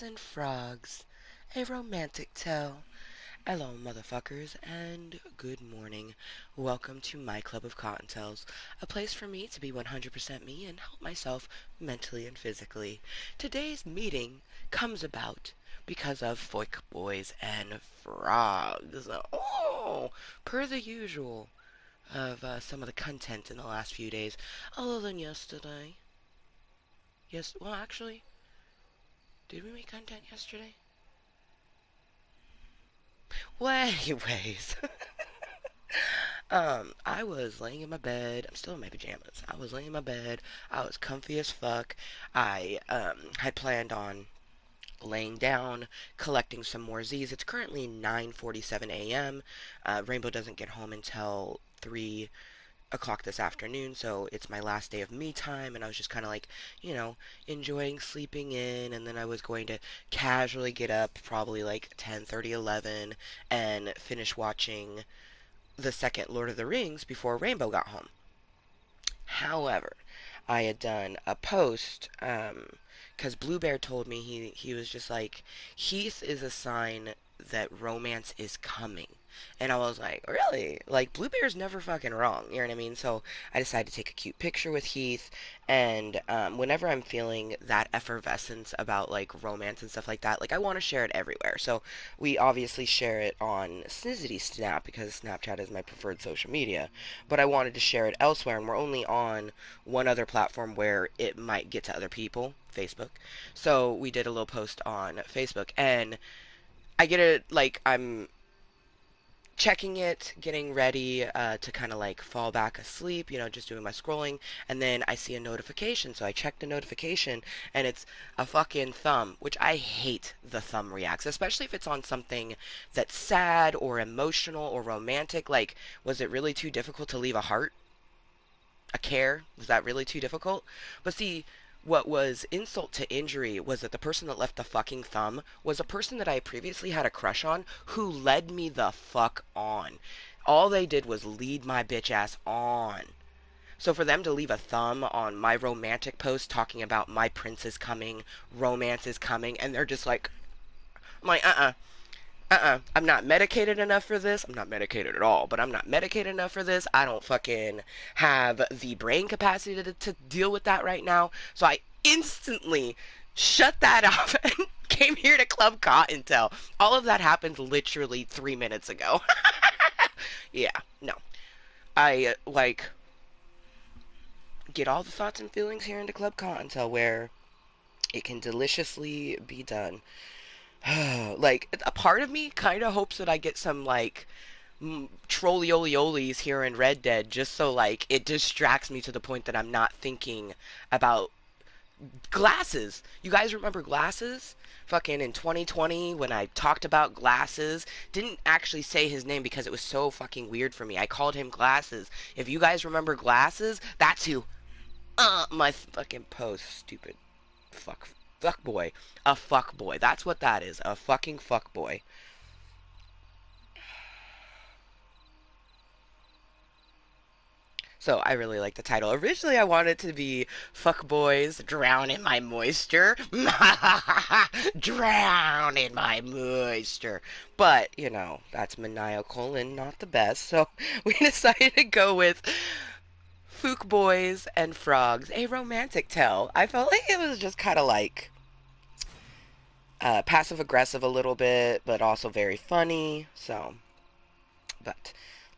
and Frogs, a romantic tale. Hello, motherfuckers, and good morning. Welcome to my club of Cottontales, a place for me to be 100% me and help myself mentally and physically. Today's meeting comes about because of Fook boys and frogs. Oh, per the usual of some of the content in the last few days, other than yesterday. Yes, well, actually, did we make content yesterday? Well, anyways, I was laying in my bed. I'm still in my pajamas. I was laying in my bed. I was comfy as fuck. I had planned on laying down, collecting some more Z's. It's currently 9:47 a.m. Rainbow doesn't get home until 3 o'clock this afternoon, so it's my last day of me time, and I was just kind of like, enjoying sleeping in, and then I was going to casually get up probably like 10:30, 11, and finish watching the second Lord of the Rings before Rainbow got home. However, I had done a post because Blue Bear told me he was just like, Heath is a sign that romance is coming. And I was like, really? Like, Blue Bear's never fucking wrong, you know what I mean? So I decided to take a cute picture with Heath, and whenever I'm feeling that effervescence about, like, romance and stuff like that, like, I want to share it everywhere. So we obviously share it on Snizzity Snap, because Snapchat is my preferred social media, but I wanted to share it elsewhere, and we're only on one other platform where it might get to other people, Facebook. So we did a little post on Facebook, and I get it, like, I'm checking it, getting ready to kind of like fall back asleep, just doing my scrolling, and then I see a notification. So I check the notification, and it's a fucking thumb, which I hate the thumb reacts, especially if it's on something that's sad or emotional or romantic. Like, was it really too difficult to leave a heart? A care? Was that really too difficult? But see, what was insult to injury was that the person that left the fucking thumb was a person that I previously had a crush on who led me the fuck on. All they did was lead my bitch ass on. So for them to leave a thumb on my romantic post talking about my prince is coming, romance is coming, and they're just like, I'm like, I'm not medicated enough for this. I'm not medicated at all, but I'm not medicated enough for this. I don't fucking have the brain capacity to deal with that right now. So I instantly shut that off and came here to Club Cottontale. All of that happened literally 3 minutes ago. Yeah, no. I like get all the thoughts and feelings here into Club Cottontale where it can deliciously be done. Like, a part of me kind of hopes that I get some like trolliolis here in Red Dead, just so like it distracts me to the point that I'm not thinking about glasses. You guys remember glasses? Fucking in 2020 when I talked about glasses, didn't actually say his name because it was so fucking weird for me. I called him glasses. If you guys remember glasses, that's who my fucking post, stupid fuck boy. A fuck boy. That's what that is. A fucking fuck boy. So I really like the title. Originally, I wanted it to be "Fuck Boys Drown in My Moisture," drown in my moisture. But that's maniacal and not the best. So we decided to go with "Fook Boys and Frogs," a romantic tale. I felt like it was just kind of like passive aggressive a little bit, but also very funny. So, but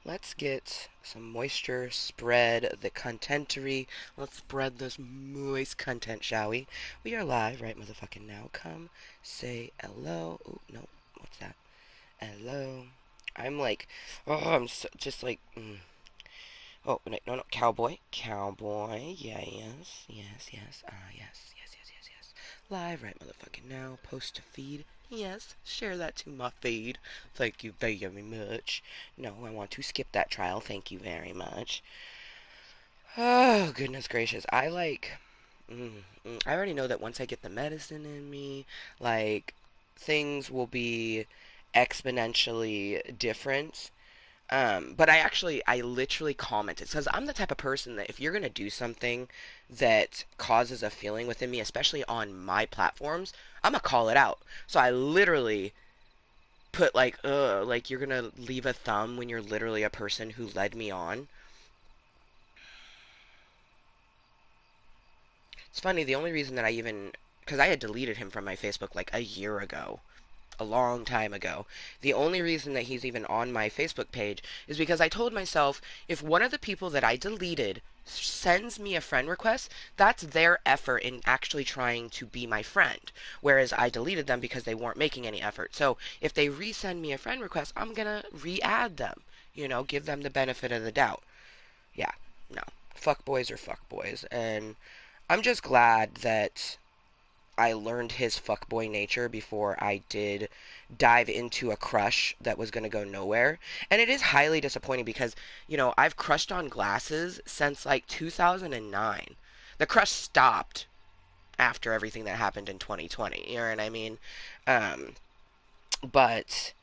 let's get some moisture, spread the contentery. Let's spread this moist content, shall we? We are live right motherfucking now. Come say hello. Oh, no. What's that? Hello. I'm like, I'm so, just like, oh, no, no, no, cowboy. Cowboy. Yeah, yes, yes, yes. Yes, yes, yes, yes, yes. Live right motherfucking now. Post to feed. Yes, share that to my feed. Thank you very much. No, I want to skip that trial. Thank you very much. Oh, goodness gracious. I already know that once I get the medicine in me, like, things will be exponentially different. But I literally commented because I'm the type of person that if you're gonna do something that causes a feeling within me, especially on my platforms, I'm gonna call it out. So I literally put like you're gonna leave a thumb when you're literally a person who led me on. It's funny, the only reason that I even, because I had deleted him from my Facebook like a year ago, a long time ago. The only reason that he's even on my Facebook page is because I told myself if one of the people that I deleted sends me a friend request, that's their effort in actually trying to be my friend. Whereas I deleted them because they weren't making any effort. So if they resend me a friend request, I'm gonna re-add them. Give them the benefit of the doubt. Yeah, no. Fuck boys are fuck boys. And I'm just glad that I learned his fuckboy nature before I did dive into a crush that was going to go nowhere. And it is highly disappointing because, I've crushed on glasses since like 2009. The crush stopped after everything that happened in 2020. You know what I mean? Um, but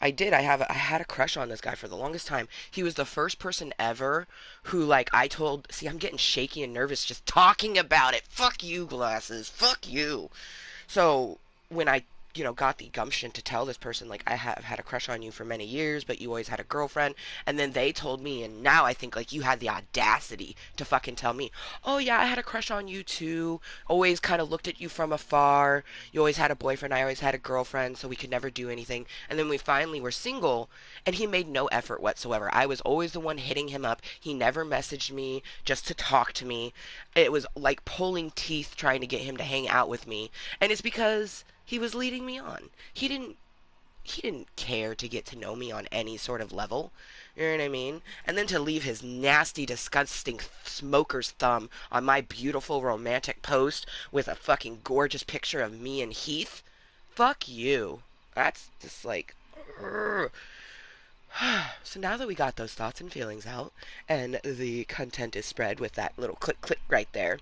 I had a crush on this guy for the longest time. He was the first person ever who like I told, see, I'm getting shaky and nervous just talking about it. Fuck you, glasses. Fuck you. So when I, got the gumption to tell this person, like, I have had a crush on you for many years, but you always had a girlfriend, and then they told me, and now I think, like, you had the audacity to fucking tell me, oh, yeah, I had a crush on you too, always kind of looked at you from afar, you always had a boyfriend, I always had a girlfriend, so we could never do anything, and then we finally were single, and he made no effort whatsoever. I was always the one hitting him up. He never messaged me just to talk to me. It was like pulling teeth trying to get him to hang out with me. And it's because he was leading me on. He didn't care to get to know me on any sort of level. You know what I mean? And then to leave his nasty, disgusting smoker's thumb on my beautiful romantic post with a fucking gorgeous picture of me and Heath. Fuck you. That's just like. Urgh. So now that we got those thoughts and feelings out, and the content is spread with that little click click right there,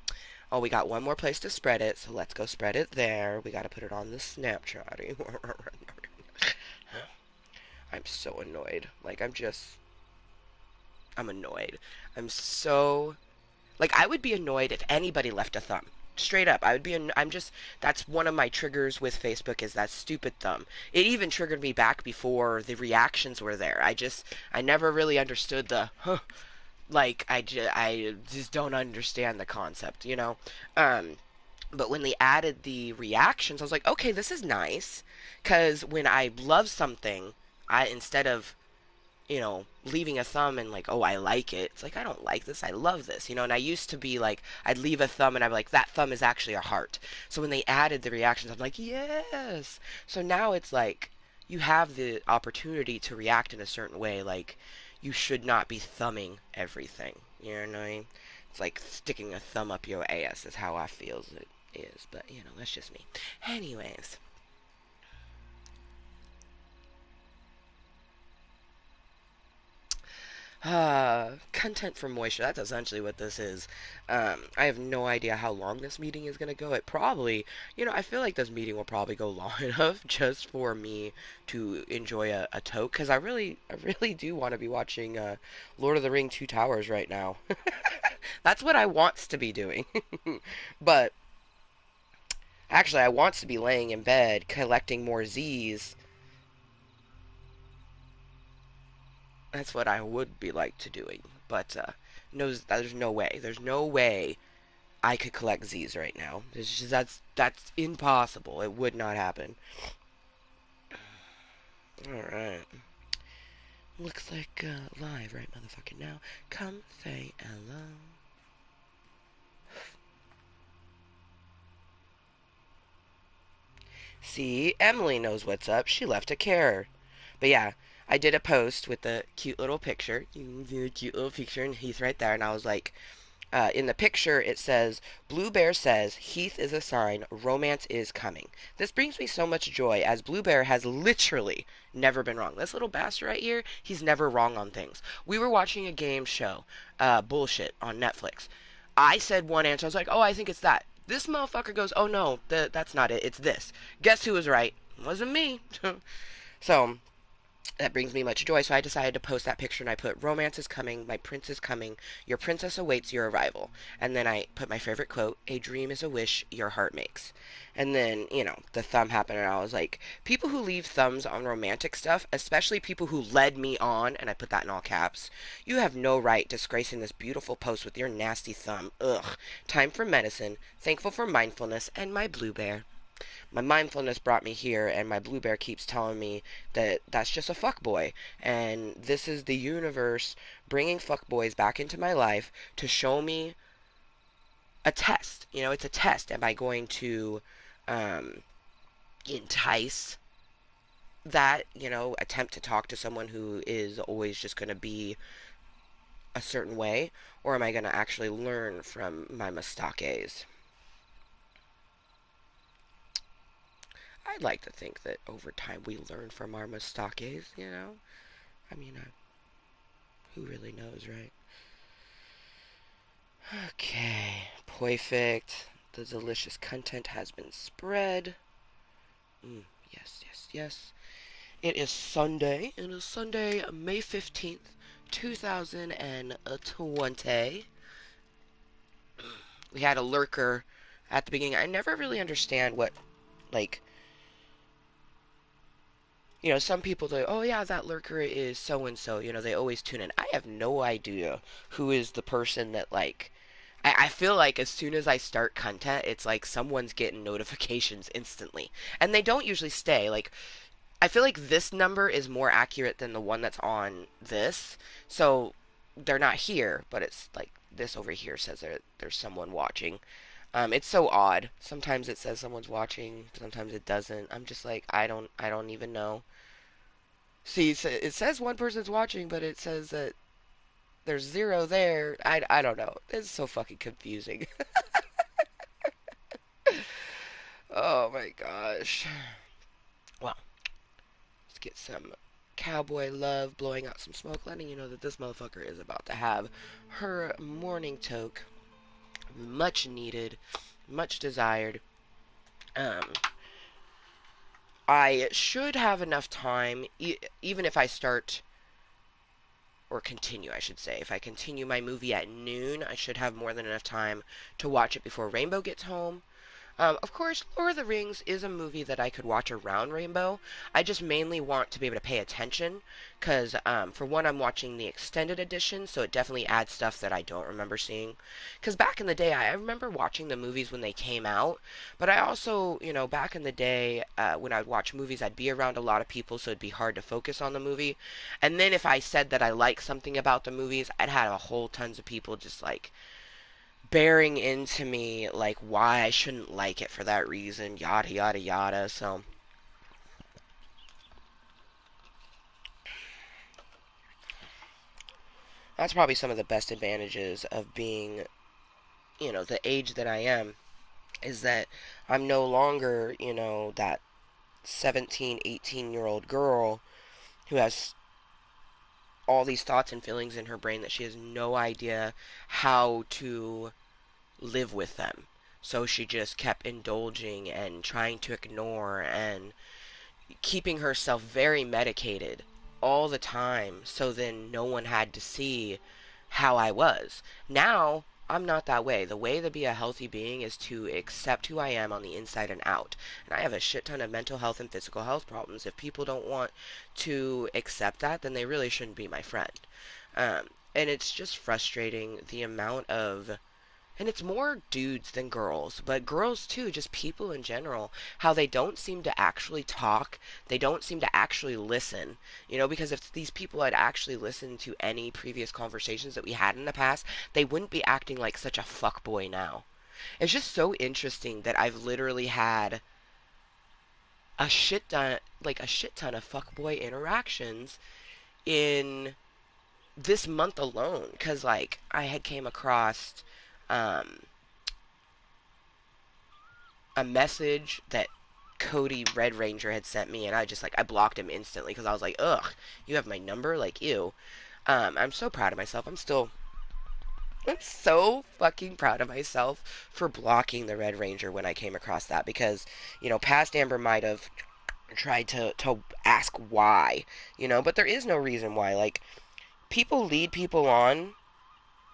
oh, we got one more place to spread it, so let's go spread it there. We gotta put it on the Snapchat. I'm so annoyed. I'm annoyed. I'm so like I would be annoyed if anybody left a thumb. Straight up, I would be. I'm just. That's one of my triggers with Facebook is that stupid thumb. It even triggered me back before the reactions were there. I never really understood the. Huh, like I just don't understand the concept. Um, but when they added the reactions, I was like, okay, this is nice. Because when I love something, I instead of leaving a thumb and like, oh, I like it. It's like, I don't like this. I love this, and I used to be like, I'd leave a thumb and I'd be like, that thumb is actually a heart. So when they added the reactions, I'm like, yes. So now it's like, you have the opportunity to react in a certain way. Like, you should not be thumbing everything. You know what I mean? It's like sticking a thumb up your ass is how I feel it is. But, that's just me. Anyways. Content for moisture. That's essentially what this is. I have no idea how long this meeting is going to go. It probably, I feel like this meeting will probably go long enough just for me to enjoy a toke. Because I really do want to be watching Lord of the Ring Two Towers right now. That's what I wants to be doing. But actually, I wants to be laying in bed collecting more Z's. That's what I would be like to doing. But no, there's no way. There's no way I could collect Z's right now. That's impossible. It would not happen. All right. Looks like live, right, motherfucker? Now, come say hello. See, Emily knows what's up. She left a care. But yeah, I did a post with a cute little picture. You can see a cute little picture, and Heath right there. And I was like, in the picture, it says, Blue Bear says, Heath is a sign, romance is coming. This brings me so much joy, as Blue Bear has literally never been wrong. This little bastard right here, he's never wrong on things. We were watching a game show, Bullshit, on Netflix. I said one answer. I was like, oh, I think it's that. This motherfucker goes, oh no, that's not it. It's this. Guess who was right? It wasn't me. So, that brings me much joy. So I decided to post that picture and I put, "Romance is coming, my prince is coming, your princess awaits your arrival." And then I put my favorite quote, "A dream is a wish your heart makes." And then, the thumb happened and I was like, people who leave thumbs on romantic stuff, especially people who led me on, and I put that in all caps, you have no right disgracing this beautiful post with your nasty thumb. Ugh. Time for medicine, thankful for mindfulness, and my blue bear. My mindfulness brought me here, and my blue bear keeps telling me that that's just a fuck boy, and this is the universe bringing fuck boys back into my life to show me a test. It's a test. Am I going to um, entice that? Attempt to talk to someone who is always just going to be a certain way, or am I going to actually learn from my mistakes? I'd like to think that over time we learn from our mistakes. I mean, who really knows, right? Okay, perfect. The delicious content has been spread. Yes, yes, yes. It is Sunday. It is Sunday, May 15th, 2020. We had a lurker at the beginning. I never really understand what, like, some people say, "Oh yeah, that lurker is so and so." They always tune in. I have no idea who is the person that, like, I feel like as soon as I start content, it's like someone's getting notifications instantly. And they don't usually stay. Like, I feel like this number is more accurate than the one that's on this. So they're not here, but it's like this over here says there's someone watching. It's so odd. Sometimes it says someone's watching, sometimes it doesn't. I'm just like, I don't even know. See, it says one person's watching, but it says that there's zero there. I don't know. It's so fucking confusing. Oh my gosh. Well, let's get some cowboy love, blowing out some smoke, letting you know that this motherfucker is about to have her morning toke. Much needed, much desired. Um, I should have enough time, even if I start, or continue, I should say. If I continue my movie at noon, I should have more than enough time to watch it before Rainbow gets home. Of course, Lord of the Rings is a movie that I could watch around Rainbow. I just mainly want to be able to pay attention because, for one, I'm watching the extended edition, so it definitely adds stuff that I don't remember seeing. Because back in the day, I remember watching the movies when they came out, but I also, back in the day, when I would watch movies, I'd be around a lot of people, so it'd be hard to focus on the movie. And then if I said that I like something about the movies, I'd have a whole tons of people just like bearing into me like why I shouldn't like it for that reason, yada yada yada. So that's probably some of the best advantages of being, the age that I am, is that I'm no longer, that 17, 18-year-old girl who has all these thoughts and feelings in her brain that she has no idea how to live with them. So she just kept indulging and trying to ignore and keeping herself very medicated all the time so then no one had to see how I was. Now, I'm not that way. The way to be a healthy being is to accept who I am on the inside and out. And I have a shit ton of mental health and physical health problems. If people don't want to accept that, then they really shouldn't be my friend. And it's just frustrating the amount of, and it's more dudes than girls, but girls too, just people in general, how they don't seem to actually talk. They don't seem to actually listen. Because if these people had actually listened to any previous conversations that we had in the past, they wouldn't be acting like such a fuckboy now. It's just so interesting that I've literally had a shit ton of fuckboy interactions in this month alone. Because, like, I had came across um, a message that Cody Red Ranger had sent me, and I blocked him instantly because I was like, ugh, you have my number, like, ew. I'm so proud of myself. I'm so fucking proud of myself for blocking the Red Ranger when I came across that because, past Amber might have tried to ask why, but there is no reason why. Like, people lead people on,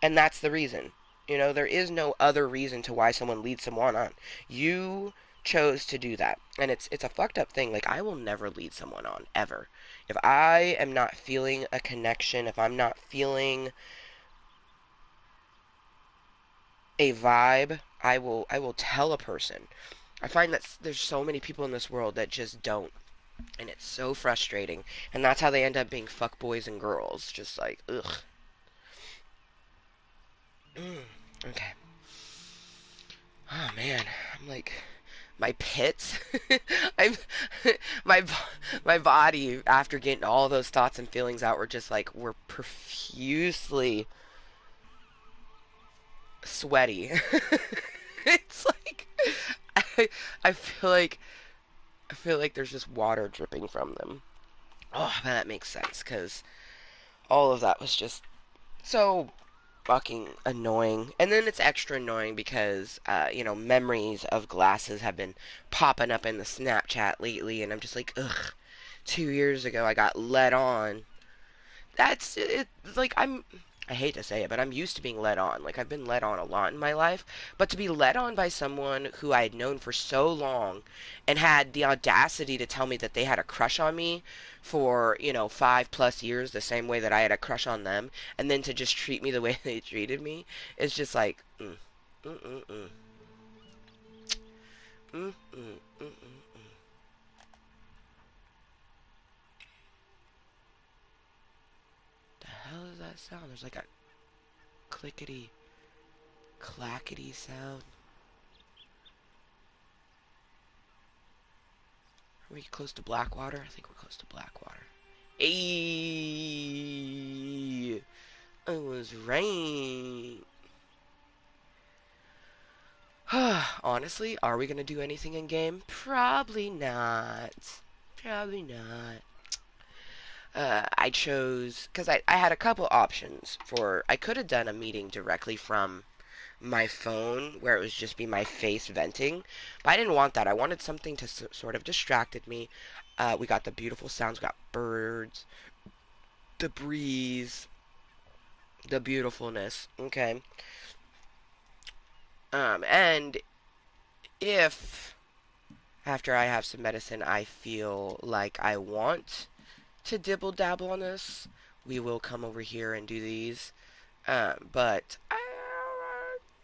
and that's the reason. There is no other reason to why someone leads someone on. You chose to do that, and it's a fucked up thing. Like, I will never lead someone on ever. If I am not feeling a connection, if I'm not feeling a vibe, I will tell a person. I find that there's so many people in this world that just don't, and it's so frustrating. And that's how they end up being fuck boys and girls. Just like, ugh. Okay. Oh man, I'm like my pits. I'm my my body after getting all those thoughts and feelings out were profusely sweaty. It's like I, I feel like I feel like there's just water dripping from them. Oh, that makes sense because all of that was just so fucking annoying. And then it's extra annoying because, memories of glasses have been popping up in the Snapchat lately, and I'm just like, ugh. 2 years ago, I got led on. That's it. Like, I hate to say it, but I'm used to being led on. Like, I've been led on a lot in my life, but to be led on by someone who I had known for so long and had the audacity to tell me that they had a crush on me for, 5+ years, the same way that I had a crush on them, and then to just treat me the way they treated me, is just like, mm, mm, mm, mm, mm, mm, mm. The hell is that sound? There's like a clickety, clackety sound. Are we close to Blackwater? I think we're close to Blackwater. Ayy, I was right. Honestly, are we gonna do anything in game? Probably not. Probably not. I chose because I had a couple options for. I could have done a meeting directly from my phone where it was just be my face venting, but I didn't want that. I wanted something to sort of distracted me. We got the beautiful sounds. We got birds, the breeze, the beautifulness. Okay. And if after I have some medicine, I feel like I want to dibble dabble on this, we will come over here and do these. But I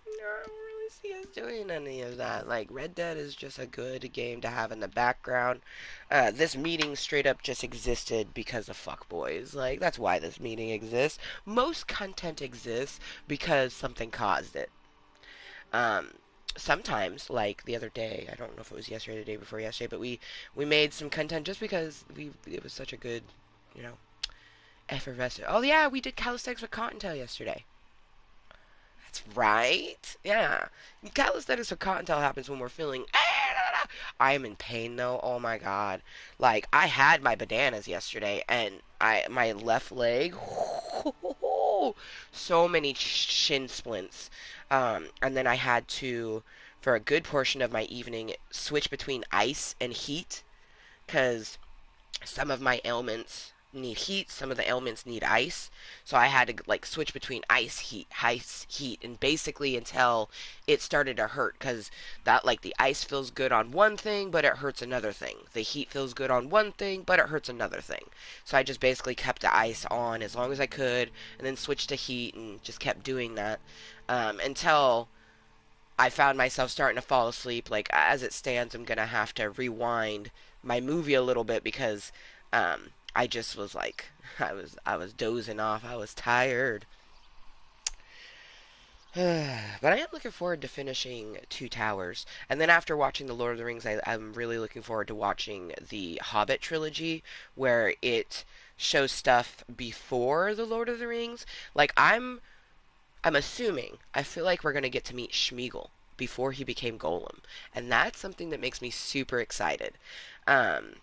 don't really see us doing any of that. Like, Red Dead is just a good game to have in the background. This meeting straight up just existed because of fuckboys. Like, that's why this meeting exists. Most content exists because something caused it. Um, Sometimes, like the other day, I don't know if it was yesterday or the day before yesterday, but we made some content just because it was such a good, you know, effervescent. Oh yeah, we did calisthenics with Kottontale yesterday. That's right. Yeah, calisthenics with Kottontale happens when we're feeling. I am in pain though. Oh my god. Like, I had my bananas yesterday, and my left leg. So many shin splints. And then I had to, for a good portion of my evening, switch between ice and heat because some of my ailments need heat, some of the ailments need ice. So I had to like switch between ice, heat, and basically until it started to hurt because that like the ice feels good on one thing, but it hurts another thing. The heat feels good on one thing, but it hurts another thing. So I just basically kept the ice on as long as I could, and then switched to heat and just kept doing that until I found myself starting to fall asleep. Like, as it stands, I'm gonna have to rewind my movie a little bit because I just was like, I was dozing off. I was tired. But I am looking forward to finishing Two Towers. And then after watching The Lord of the Rings, I'm really looking forward to watching the Hobbit trilogy, where it shows stuff before The Lord of the Rings. Like, I'm assuming, I feel like we're going to get to meet Schmeagol before he became Golem. And that's something that makes me super excited. Um,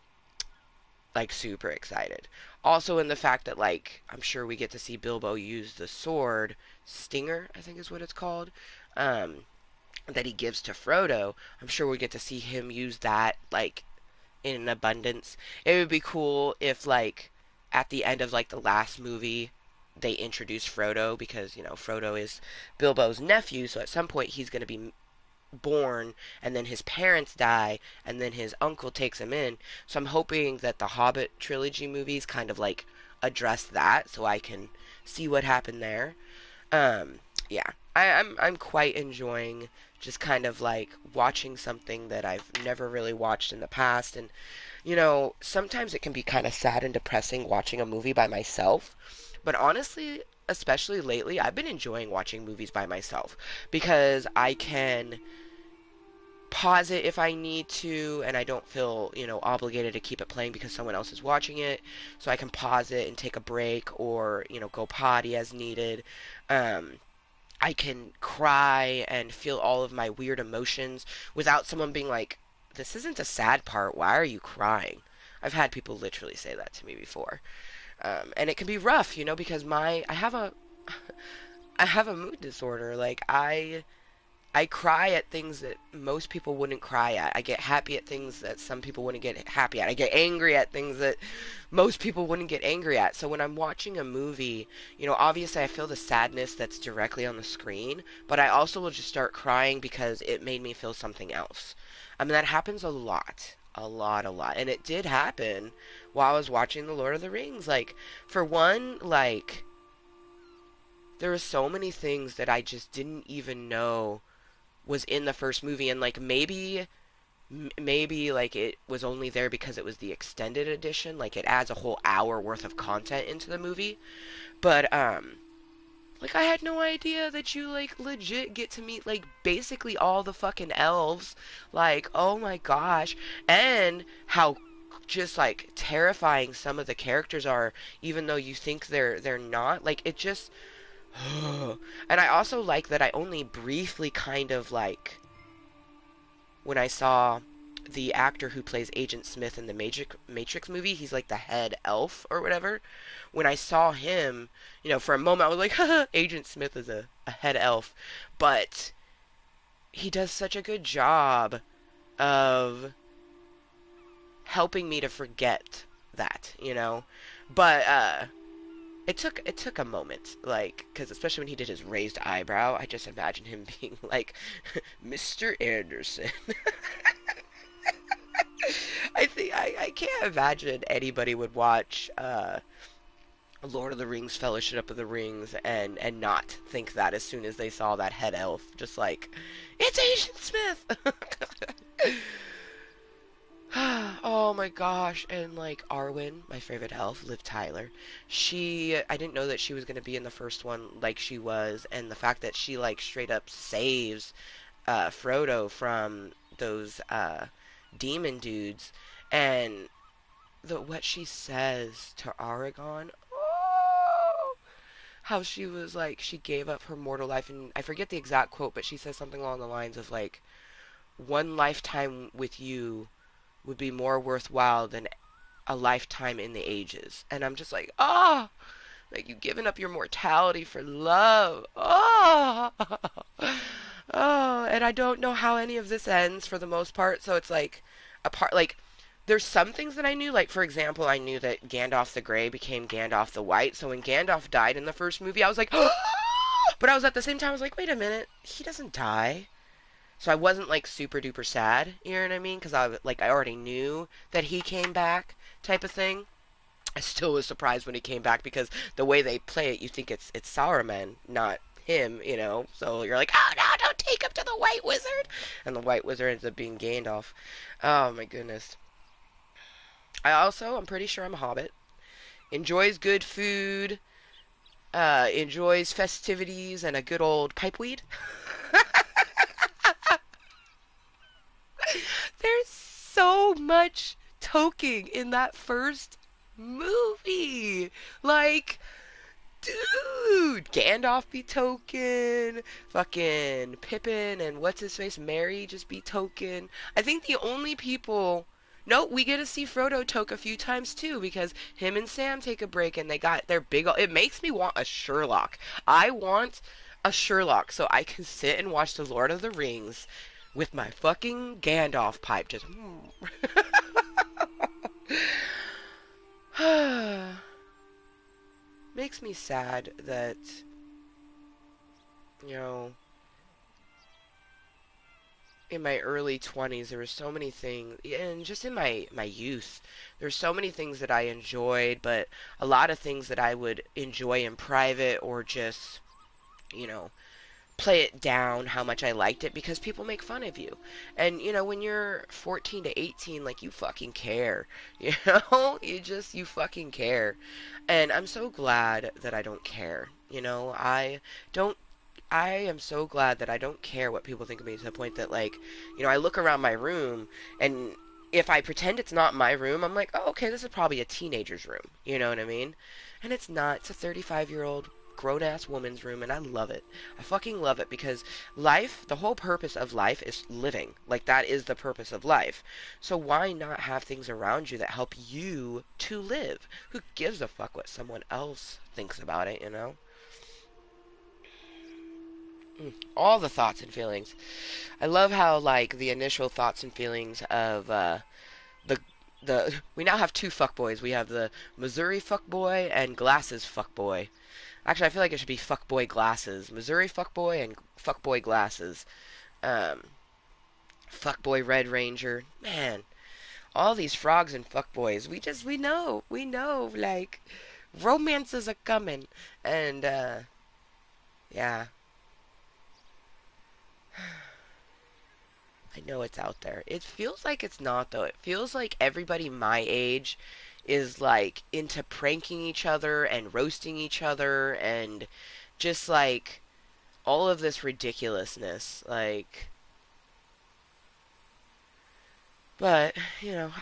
like, super excited. Also, in the fact that, like, I'm sure we get to see Bilbo use the sword, Stinger, I think is what it's called, um, that he gives to Frodo. I'm sure we get to see him use that, like, in abundance. It would be cool if, like, at the end of, like, the last movie, they introduce Frodo because, Frodo is Bilbo's nephew, so at some point he's going to be born, and then his parents die, and then his uncle takes him in. So I'm hoping that the Hobbit trilogy movies kind of, like, address that so I can see what happened there. Um, yeah, I'm quite enjoying just kind of like watching something that I've never really watched in the past. And sometimes it can be kind of sad and depressing watching a movie by myself. But honestly, especially lately, I've been enjoying watching movies by myself because I can pause it if I need to, and I don't feel, obligated to keep it playing because someone else is watching it. So I can pause it and take a break or, go potty as needed. Um, I can cry and feel all of my weird emotions without someone being like, this isn't a sad part. Why are you crying? I've had people literally say that to me before. And it can be rough, because I have a mood disorder. Like I cry at things that most people wouldn't cry at. I get happy at things that some people wouldn't get happy at. I get angry at things that most people wouldn't get angry at. So when I'm watching a movie, obviously I feel the sadness that's directly on the screen, but I also will just start crying because it made me feel something else. I mean, that happens a lot. A lot, a lot. And it did happen while I was watching The Lord of the Rings. Like, for one, like, there were so many things that I just didn't even know was in the first movie, and like maybe like it was only there because it was the extended edition, like it adds a whole hour worth of content into the movie. But like I had no idea that you like legit get to meet like basically all the fucking elves. Like, oh my gosh. And how just like terrifying some of the characters are, even though you think they're not. Like it just and I also like that I only briefly kind of like when I saw the actor who plays Agent Smith in the Matrix movie, he's like the head elf or whatever. When I saw him, for a moment I was like, haha, Agent Smith is a head elf. But he does such a good job of helping me to forget that. But it took a moment, like, because especially when he did his raised eyebrow, I just imagine him being like, Mr. Anderson. I think I can't imagine anybody would watch Lord of the Rings, Fellowship of the Rings, and not think that as soon as they saw that head elf, just like, it's Agent Smith. Oh my gosh. And like Arwen, my favorite elf, Liv Tyler, I didn't know that she was going to be in the first one like she was. And the fact that she like straight up saves Frodo from those demon dudes. And what she says to Aragon, oh, how she was like, she gave up her mortal life. And I forget the exact quote, but she says something along the lines of like, one lifetime with you would be more worthwhile than a lifetime in the ages. And I'm just like, oh, like you giving up your mortality for love. Oh, oh, and I don't know how any of this ends for the most part. So it's like a part, like there's some things that I knew. Like for example, I knew that Gandalf the Grey became Gandalf the White. So when Gandalf died in the first movie, I was like, oh! But I was at the same time, I was like, wait a minute, he doesn't die. So I wasn't like super duper sad, you know what I mean? Because I already knew that he came back, type of thing. I still was surprised when he came back because the way they play it, you think it's Sauron, not him. So you're like, oh no, don't take him to the White Wizard, and the White Wizard ends up being Gandalf. Oh my goodness. I'm pretty sure I'm a hobbit. Enjoys good food, enjoys festivities and a good old pipeweed. There's so much toking in that first movie. Like, dude, Gandalf be token, fucking Pippin and what's his face, Mary just be token. I think the only people. No, we get to see Frodo toke a few times too because him and Sam take a break and they got their big. It makes me want a Sherlock. I want a Sherlock so I can sit and watch The Lord of the Rings with my fucking Gandalf pipe just makes me sad that, you know, in my early 20s there were so many things, and just in my youth there's so many things that I enjoyed, but a lot of things that I would enjoy in private, or just, you know, play it down how much I liked it because people make fun of you. And when you're 14 to 18, like, you fucking care. You fucking care. And I'm so glad that I don't care. Don't I am so glad that I don't care what people think of me, to the point that, like, I look around my room, and if I pretend it's not my room, I'm like, oh, okay, this is probably a teenager's room. You know what I mean? And it's not. It's a 35-year-old grown ass woman's room, and I love it. I fucking love it, because life, the whole purpose of life is living. Like, that is the purpose of life. So why not have things around you that help you to live? Who gives a fuck what someone else thinks about it, you know? All the thoughts and feelings. I love how, like, the initial thoughts and feelings of the we now have two fuckboys. We have the Missouri fuckboy and Glasses fuckboy. Actually, I feel like it should be fuckboy Glasses, Missouri fuckboy, and fuckboy Glasses. Um, Fuckboy Red Ranger. Man, all these frogs and fuckboys. We know, like, romances are coming, and yeah, I know it's out there. It feels like it's not, though. It feels like everybody my age is, like, into pranking each other and roasting each other, and just, like, all of this ridiculousness. Like, but,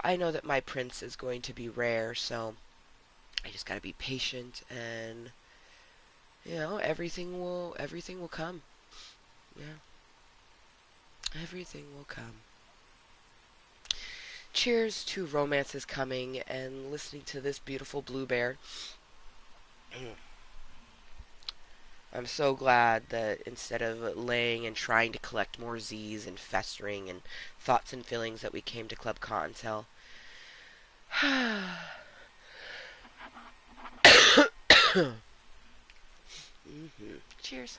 I know that my prince is going to be rare, so I just gotta be patient, and, everything will come. Yeah, everything will come. Cheers to romances coming and listening to this beautiful blue bear. I'm so glad that instead of laying and trying to collect more Z's and festering and thoughts and feelings, that we came to Club Cottontail. Cheers.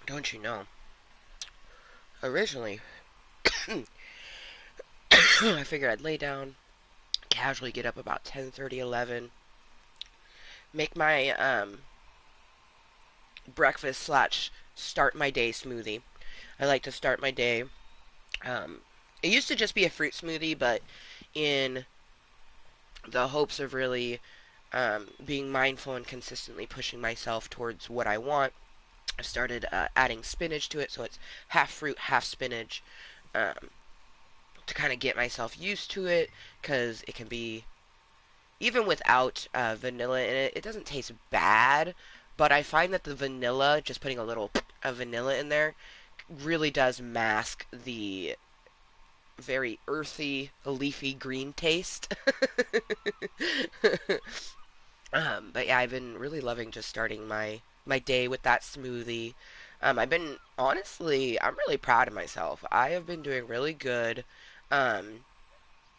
Don't you know? Originally, I figured I'd lay down, casually get up about 10:30, 11, make my breakfast slash start my day smoothie. I like to start my day. Um, it used to just be a fruit smoothie, but in the hopes of really being mindful and consistently pushing myself towards what I want, I started adding spinach to it, so it's half fruit, half spinach, um, to kind of get myself used to it, because it can be, even without vanilla in it, it doesn't taste bad, but I find that the vanilla, just putting a little of vanilla in there, really does mask the very earthy, leafy green taste. But yeah, I've been really loving just starting my day with that smoothie. I've been, honestly, I'm really proud of myself. I have been doing really good. Um,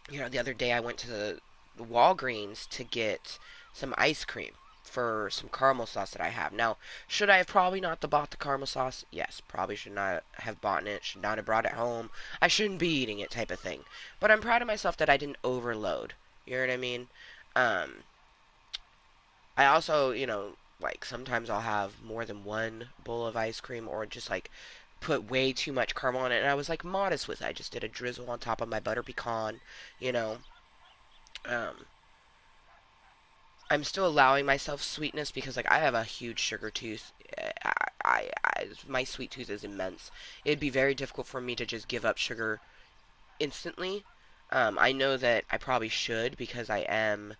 the other day I went to the Walgreens to get some ice cream for some caramel sauce that I have. Now, should I have probably not bought the caramel sauce? Yes, probably should not have bought it. Should not have brought it home. I shouldn't be eating it, type of thing. But I'm proud of myself that I didn't overload. You know what I mean? Um, I also, like, sometimes I'll have more than one bowl of ice cream, or just, like, put way too much caramel on it. And I was, like, modest with it. I just did a drizzle on top of my butter pecan, you know. Um, I'm still allowing myself sweetness because, like, I have a huge sugar tooth. My sweet tooth is immense. It'd be very difficult for me to just give up sugar instantly. I know that I probably should, because I am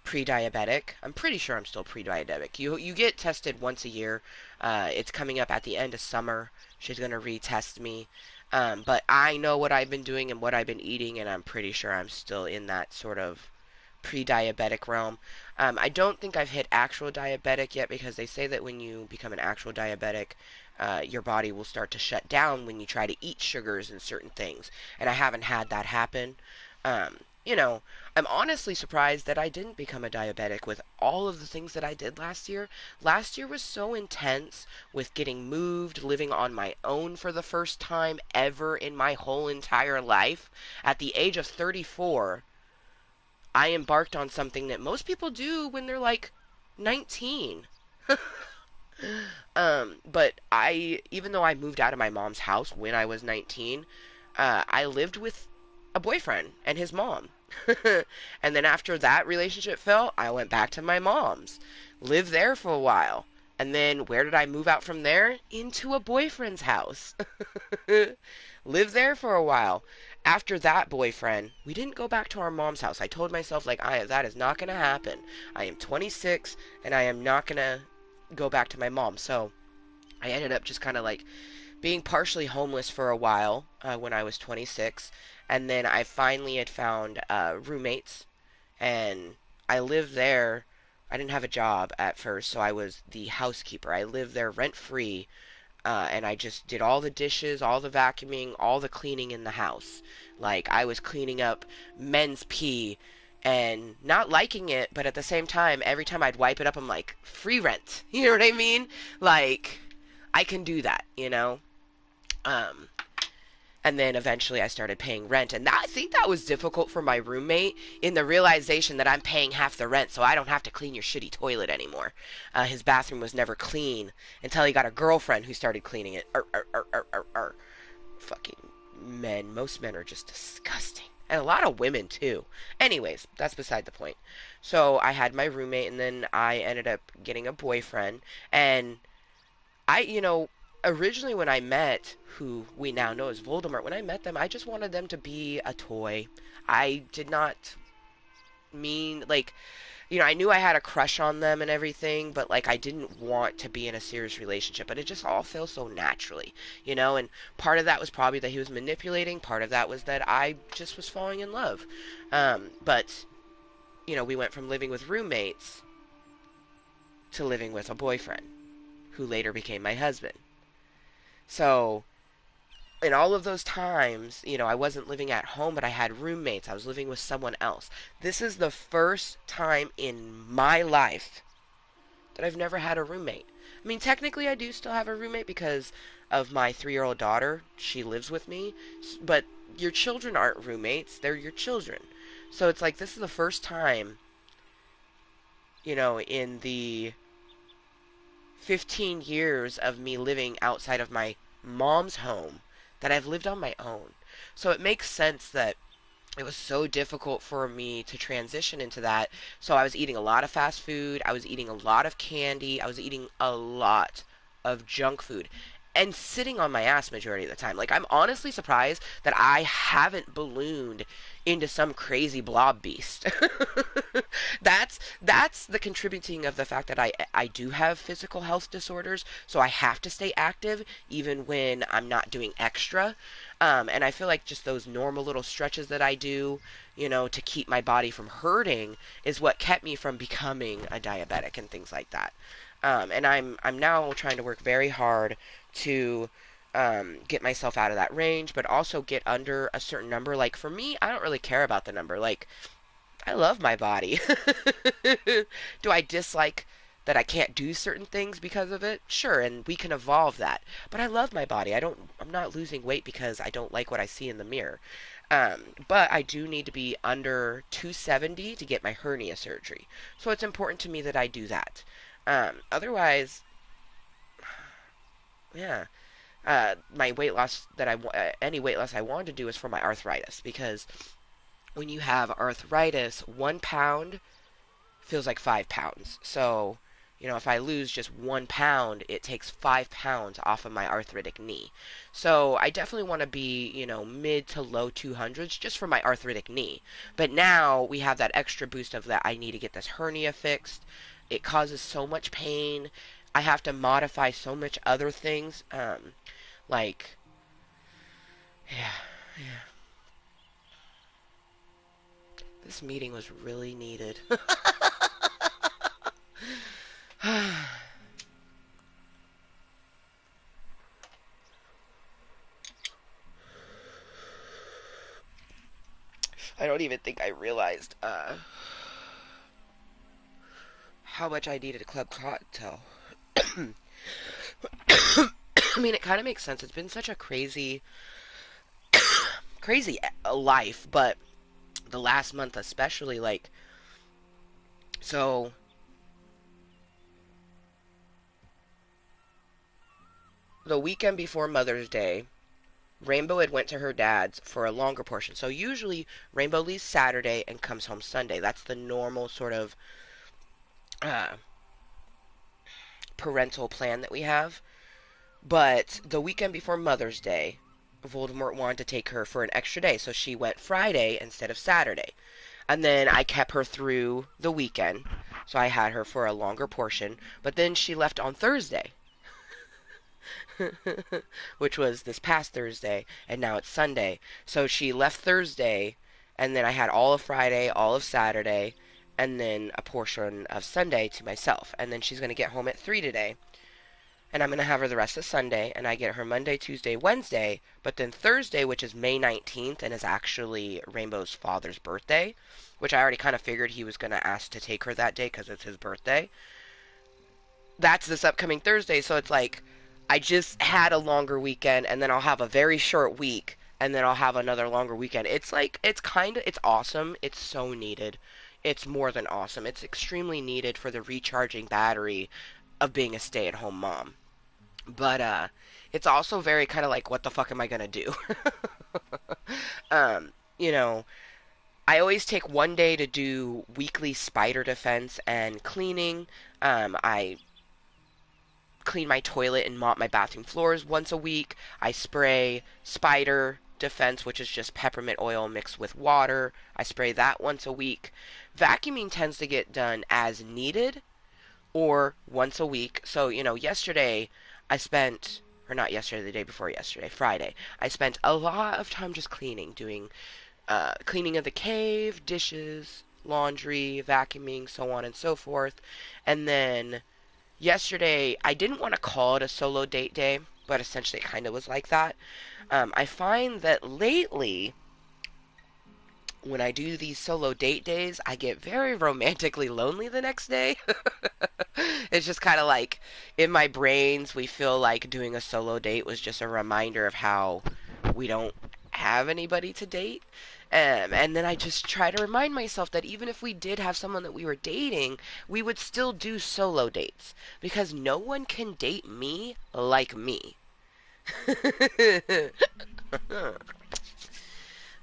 pre-diabetic. I'm pretty sure I'm still pre-diabetic. You get tested once a year. It's coming up at the end of summer. She's gonna retest me. But I know what I've been doing and what I've been eating, and I'm pretty sure I'm still in that sort of pre-diabetic realm. I don't think I've hit actual diabetic yet because they say that when you become an actual diabetic, your body will start to shut down when you try to eat sugars and certain things. And I haven't had that happen. Um, you know, I'm honestly surprised that I didn't become a diabetic with all of the things that I did last year. Last year was so intense with getting moved, living on my own for the first time ever in my whole entire life. At the age of 34, I embarked on something that most people do when they're like 19. But even though I moved out of my mom's house when I was 19, I lived with a boyfriend and his mom. And then after that relationship fell, I went back to my mom's, lived there for a while. And then where did I move out from there? Into a boyfriend's house. Lived there for a while. After that boyfriend, we didn't go back to our mom's house. I told myself like that is not going to happen. I am 26 and I am not going to go back to my mom. So I ended up just kind of like being partially homeless for a while when I was 26, and then I finally had found roommates, and I lived there. I didn't have a job at first, so I was the housekeeper. I lived there rent free, and I just did all the dishes, all the vacuuming, all the cleaning in the house. Like I was cleaning up men's pee and not liking it, but at the same time, every time I'd wipe it up, I'm like, free rent. You know what I mean? Like, I can do that, you know? Um, and then eventually I started paying rent. And I think that was difficult for my roommate in the realization that I'm paying half the rent so I don't have to clean your shitty toilet anymore. His bathroom was never clean until he got a girlfriend who started cleaning it. Fucking men. Most men are just disgusting. And a lot of women, too. Anyways, that's beside the point. So I had my roommate, and then I ended up getting a boyfriend. And originally when I met who we now know as Voldemort, when I met them, I just wanted them to be a toy. I did not mean, like, I knew I had a crush on them and everything, but, like, I didn't want to be in a serious relationship. But it just all fell so naturally, and part of that was probably that he was manipulating. Part of that was that I just was falling in love. But, we went from living with roommates to living with a boyfriend who later became my husband. So, in all of those times, I wasn't living at home, but I had roommates. I was living with someone else. This is the first time in my life that I've never had a roommate. I mean, technically, I do still have a roommate because of my 3-year-old daughter. She lives with me. But your children aren't roommates, they're your children. So it's like this is the first time, in the 15 years of me living outside of my mom's home that I've lived on my own. So it makes sense that it was so difficult for me to transition into that. So I was eating a lot of fast food, I was eating a lot of candy, I was eating a lot of junk food. And sitting on my ass majority of the time. Like, I'm honestly surprised that I haven't ballooned into some crazy blob beast. that's the contributing of the fact that I do have physical health disorders, so I have to stay active even when I'm not doing extra. And I feel like just those normal little stretches that I do, to keep my body from hurting is what kept me from becoming a diabetic and things like that. And I'm now trying to work very hard to get myself out of that range, but also get under a certain number. Like for me, I don't really care about the number. Like I love my body. Do I dislike that I can't do certain things because of it? Sure, and we can evolve that. But I love my body. I'm not losing weight because I don't like what I see in the mirror. But I do need to be under 270 to get my hernia surgery. So it's important to me that I do that. Otherwise, yeah, my weight loss any weight loss I want to do is for my arthritis, because when you have arthritis, 1 pound feels like 5 pounds. So, If I lose just 1 pound, it takes 5 pounds off of my arthritic knee. So I definitely want to be, mid to low 200s just for my arthritic knee. But now we have that extra boost of that I need to get this hernia fixed. It causes so much pain. I have to modify so much other things. Like, yeah, yeah. This meeting was really needed. I don't even think I realized how much I needed a club cocktail. I mean, it kind of makes sense. It's been such a crazy, crazy life, but the last month especially, like, so the weekend before Mother's Day, Rainbow had went to her dad's for a longer portion. So usually Rainbow leaves Saturday and comes home Sunday. That's the normal sort of uh, parental plan that we have. But the weekend before Mother's Day, Voldemort wanted to take her for an extra day, so she went Friday instead of Saturday. And then I kept her through the weekend, so I had her for a longer portion. But then she left on Thursday, which was this past Thursday, and now it's Sunday. So she left Thursday, and then I had all of Friday, all of Saturday, and then a portion of Sunday to myself. And then she's going to get home at 3 today. And I'm going to have her the rest of Sunday, and I get her Monday, Tuesday, Wednesday, but then Thursday, which is May 19th, and is actually Rainbow's father's birthday, which I already kind of figured he was going to ask to take her that day because it's his birthday. That's this upcoming Thursday, so it's like, I just had a longer weekend, and then I'll have a very short week, and then I'll have another longer weekend. It's like, it's awesome. It's so needed. It's more than awesome. It's extremely needed for the recharging battery of being a stay-at-home mom. But it's also very kind of like, what the fuck am I gonna do? um, you know, I always take one day to do weekly spider defense and cleaning. I clean my toilet and mop my bathroom floors once a week. I spray spider defense, which is just peppermint oil mixed with water. I spray that once a week. Vacuuming tends to get done as needed or once a week. So, yesterday I spent, or not yesterday, the day before yesterday, Friday, I spent a lot of time just cleaning, doing cleaning of the cave, dishes, laundry, vacuuming, so on and so forth. And then yesterday, I didn't want to call it a solo date day, but essentially it kind of was like that. I find that lately, when I do these solo date days, I get very romantically lonely the next day. It's just kind of like in my brains, we feel like doing a solo date was just a reminder of how we don't have anybody to date. And then I just try to remind myself that even if we did have someone that we were dating, we would still do solo dates because no one can date me like me.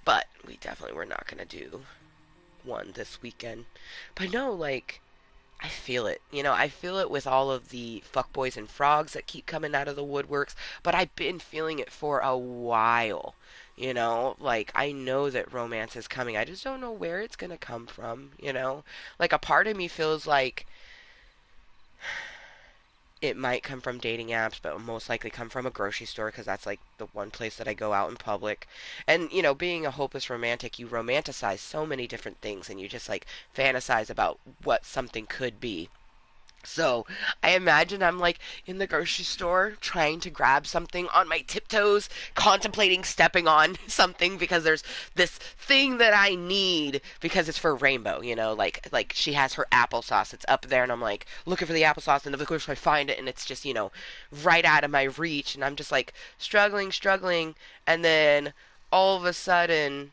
But we definitely were not going to do one this weekend. But no, like, I feel it. I feel it with all of the fuckboys and frogs that keep coming out of the woodworks, but I've been feeling it for a while. Like, I know that romance is coming. I just don't know where it's going to come from. Like, a part of me feels like it might come from dating apps, but most likely come from a grocery store because that's like the one place that I go out in public. And, being a hopeless romantic, you romanticize so many different things and you just like fantasize about what something could be. So I imagine I'm like in the grocery store trying to grab something on my tiptoes, contemplating stepping on something because there's this thing that I need because it's for Rainbow, like she has her applesauce. It's up there and I'm like looking for the applesauce and of course I find it and it's just, right out of my reach and I'm just like struggling and then all of a sudden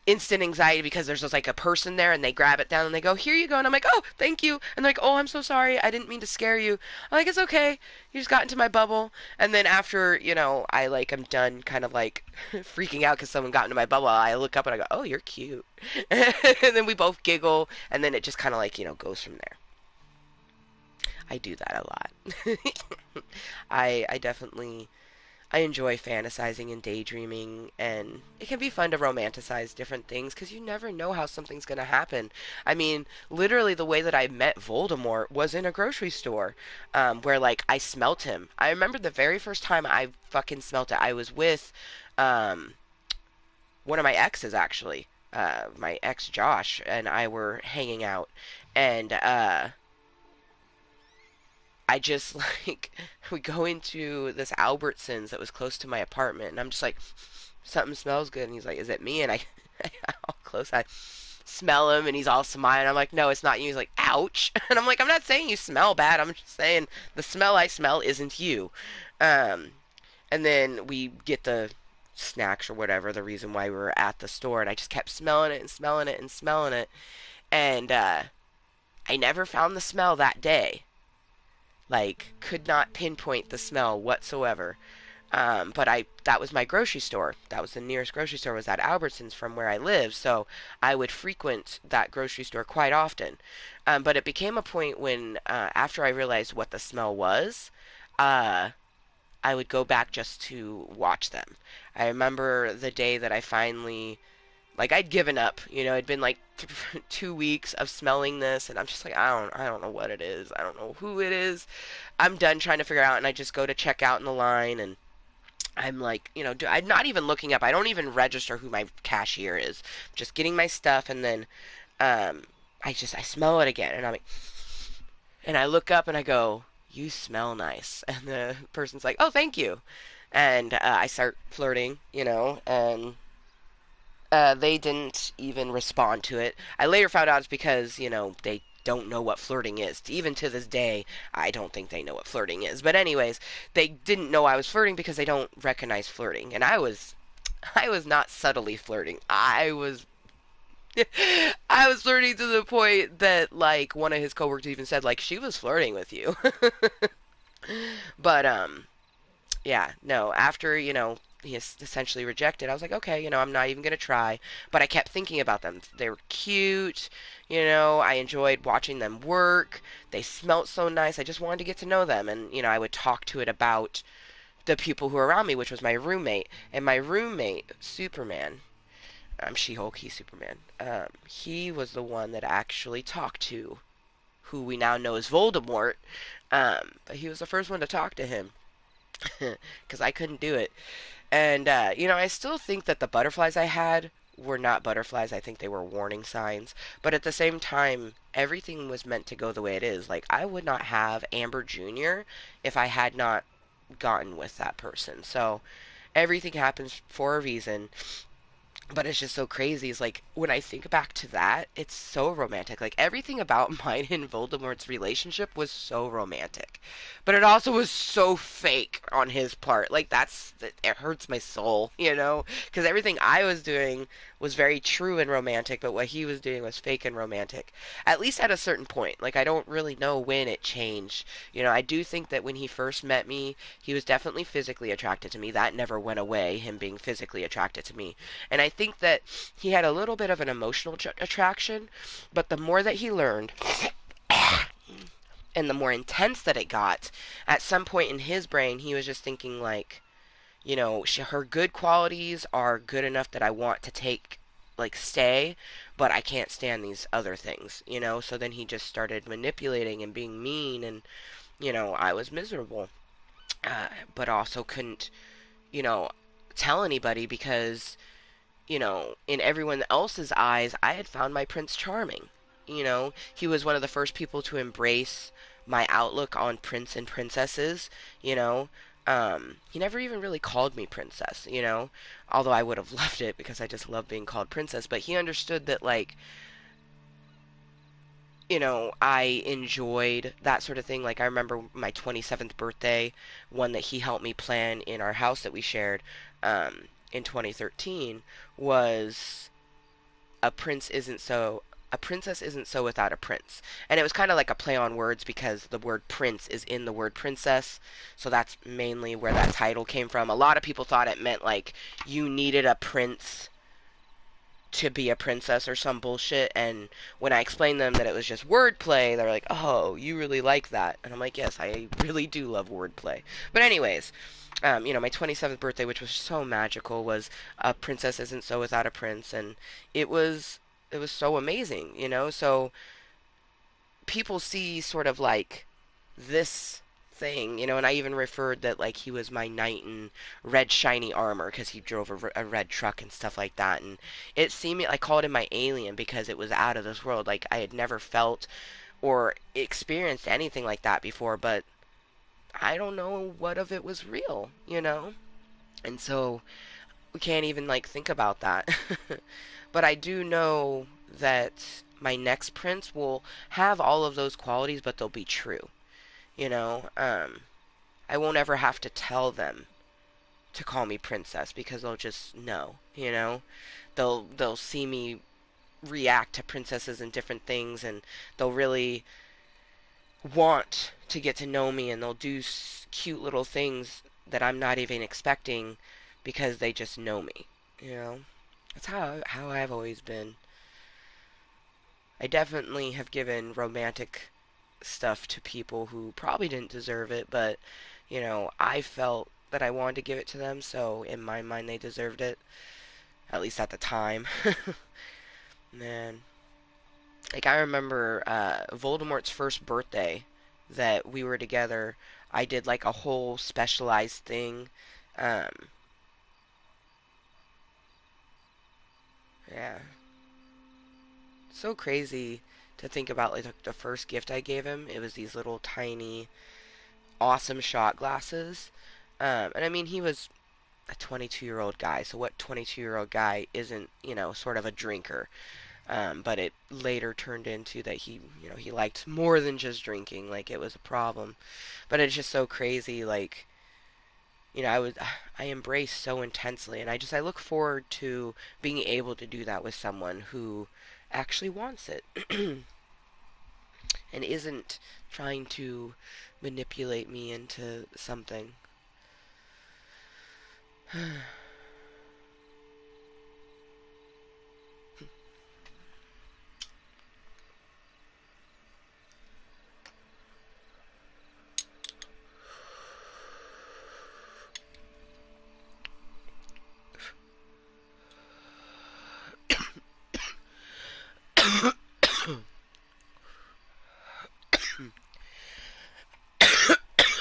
instant anxiety because there's just like a person there and they grab it down and they go, "Here you go." And I'm like, "Oh, thank you." And they're like, "Oh, I'm so sorry. I didn't mean to scare you." I'm like, "It's okay. You just got into my bubble." And then after, I like, I'm done kind of like freaking out because someone got into my bubble, I look up and I go, "Oh, you're cute." And then we both giggle and then it just kind of like, goes from there. I do that a lot. I definitely I enjoy fantasizing and daydreaming, and it can be fun to romanticize different things because you never know how something's going to happen. I mean, literally, the way that I met Voldemort was in a grocery store, where, like, I smelt him. I remember the very first time I fucking smelt it. I was with um, one of my exes, actually. My ex Josh and I were hanging out, and I just like we go into this Albertsons that was close to my apartment, and I'm just like, something smells good, and he's like, is it me? And I, all close, I smell him, and he's all smiling. I'm like, no, it's not you. He's like, ouch, and I'm like, I'm not saying you smell bad. I'm just saying the smell I smell isn't you. Um, and then we get the snacks or whatever, the reason why we were at the store, and I just kept smelling it and smelling it and smelling it, and I never found the smell that day. Like, could not pinpoint the smell whatsoever. But that was my grocery store. That was the nearest grocery store was at Albertsons from where I live. So I would frequent that grocery store quite often. But it became a point when, after I realized what the smell was, uh, I would go back just to watch them. I remember the day that I finally, like, I'd given up. You know, it'd been like 2 weeks of smelling this, and I'm just like, I don't know what it is. I don't know who it is. I'm done trying to figure out, and I just go to check out in the line, and I'm like, I'm not even looking up. I don't even register who my cashier is. Just getting my stuff, and then um, I smell it again, and I'm like, and I look up and I go, "You smell nice," and the person's like, "Oh, thank you," and I start flirting, and they didn't even respond to it. I later found out it's because, they don't know what flirting is. Even to this day, I don't think they know what flirting is. But anyways, they didn't know I was flirting because they don't recognize flirting. And I was not subtly flirting. I was flirting to the point that, like, one of his coworkers even said, like, she was flirting with you. But yeah, no, after, he essentially rejected, I was like, okay, I'm not even going to try. But I kept thinking about them. They were cute, I enjoyed watching them work. They smelt so nice. I just wanted to get to know them. And, I would talk to it about the people who were around me, which was my roommate. And my roommate, Superman, I'm She-Hulk, he's Superman. He was the one that actually talked to who we now know as Voldemort. But he was the first one to talk to him because I couldn't do it. And, I still think that the butterflies I had were not butterflies. I think they were warning signs. But at the same time, everything was meant to go the way it is. Like, I would not have Amber Jr. if I had not gotten with that person. So, everything happens for a reason. But it's just so crazy. It's like when I think back to that, it's so romantic. Like everything about mine and Voldemort's relationship was so romantic, but it also was so fake on his part. Like it hurts my soul, because everything I was doing was very true and romantic, but what he was doing was fake and romantic. At least at a certain point. Like I don't really know when it changed. I do think that when he first met me, he was definitely physically attracted to me. That never went away. Him being physically attracted to me. And I think that he had a little bit of an emotional attraction, but the more that he learned, and the more intense that it got, at some point in his brain, he was just thinking, like, her good qualities are good enough that I want to stay, but I can't stand these other things. So then he just started manipulating and being mean, and, I was miserable. But also couldn't, you know, tell anybody because in everyone else's eyes, I had found my Prince charming. He was one of the first people to embrace my outlook on prince and princesses. He never even really called me princess. Although I would have loved it because I just love being called princess. But he understood that, like, I enjoyed that sort of thing. Like, I remember my 27th birthday, one that he helped me plan in our house that we shared in 2013, was a prince isn't so a princess isn't so without a prince. And it was kind of like a play on words because the word prince is in the word princess. So that's mainly where that title came from. A lot of people thought it meant like you needed a prince to be a princess or some bullshit. And when I explained them that it was just wordplay, they're like, "Oh, you really like that?" And I'm like, "Yes, I really do love wordplay." But anyways, my 27th birthday, which was so magical, was a princess isn't so without a prince, and it was it was so amazing, So people see sort of like this thing, and I even referred that like he was my knight in red shiny armor because he drove a red truck and stuff like that, and it seemed I called him my alien because it was out of this world. Like I had never felt or experienced anything like that before, but I don't know what of it was real. And so we can't even like think about that. But I do know that my next prince will have all of those qualities, but they'll be true. You know, I won't ever have to tell them to call me princess because they'll just know. They'll see me react to princesses and different things, and they'll really want to get to know me, and they'll do cute little things that I'm not even expecting because they just know me. You know, that's how I've always been. I definitely have given romantic stuff to people who probably didn't deserve it, but I felt that I wanted to give it to them, so in my mind they deserved it, at least at the time. Man, like I remember Voldemort's first birthday that we were together. I did like a whole specialized thing. Um, yeah, so crazy to think about. Like the first gift I gave him, it was these little tiny, awesome shot glasses. And I mean, he was a 22-year-old guy. So what 22-year-old guy isn't, sort of a drinker? But it later turned into that he liked more than just drinking. Like it was a problem. But it's just so crazy. Like I embrace so intensely, and I look forward to being able to do that with someone who actually wants it and isn't trying to manipulate me into something.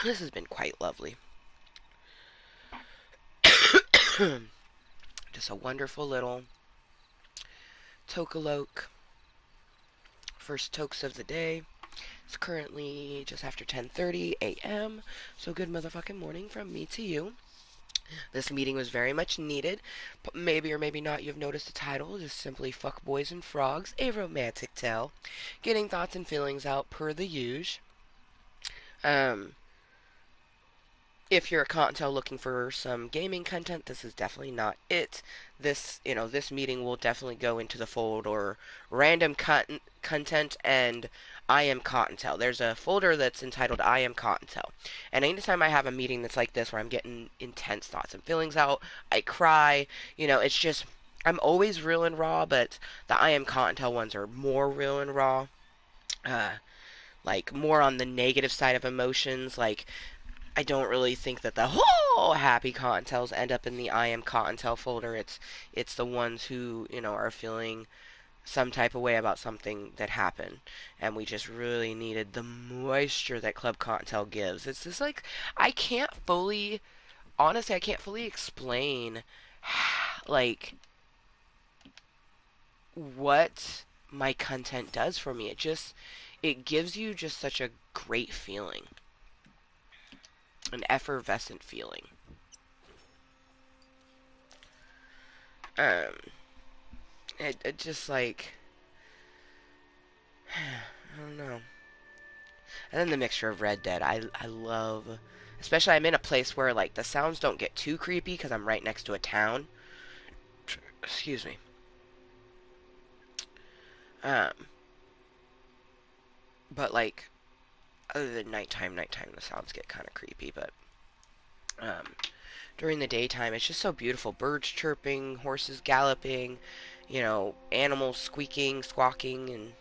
This has been quite lovely. Just a wonderful little tokaloke. First tokes of the day. It's currently just after 10:30 a.m. So good motherfucking morning from me to you. This meeting was very much needed. Maybe or maybe not you've noticed the title, just simply Fuck Boys and Frogs, a romantic tale. Getting thoughts and feelings out per the usual. Um, if you're a Kottontale looking for some gaming content, this is definitely not it. This meeting will definitely go into the folder random content and I am Kottontale. There's a folder that's entitled I am Kottontale. And anytime I have a meeting that's like this where I'm getting intense thoughts and feelings out, I cry, it's just I'm always real and raw, but the I am Kottontale ones are more real and raw. Uh, like more on the negative side of emotions, like I don't really think that the whole happy Cottontails end up in the I am Cottontail folder. It's the ones who are feeling some type of way about something that happened, and we just really needed the moisture that Club Cottontail gives. It's just like I can't fully, honestly, I can't fully explain like what my content does for me. It gives you just such a great feeling, an effervescent feeling. Um, it just like I don't know. And then the mixture of Red Dead, I love. Especially I'm in a place where like the sounds don't get too creepy because I'm right next to a town. Excuse me. Um, but like other than nighttime the sounds get kind of creepy. But um, during the daytime, it's just so beautiful. Birds chirping, horses galloping, animals squeaking, squawking, and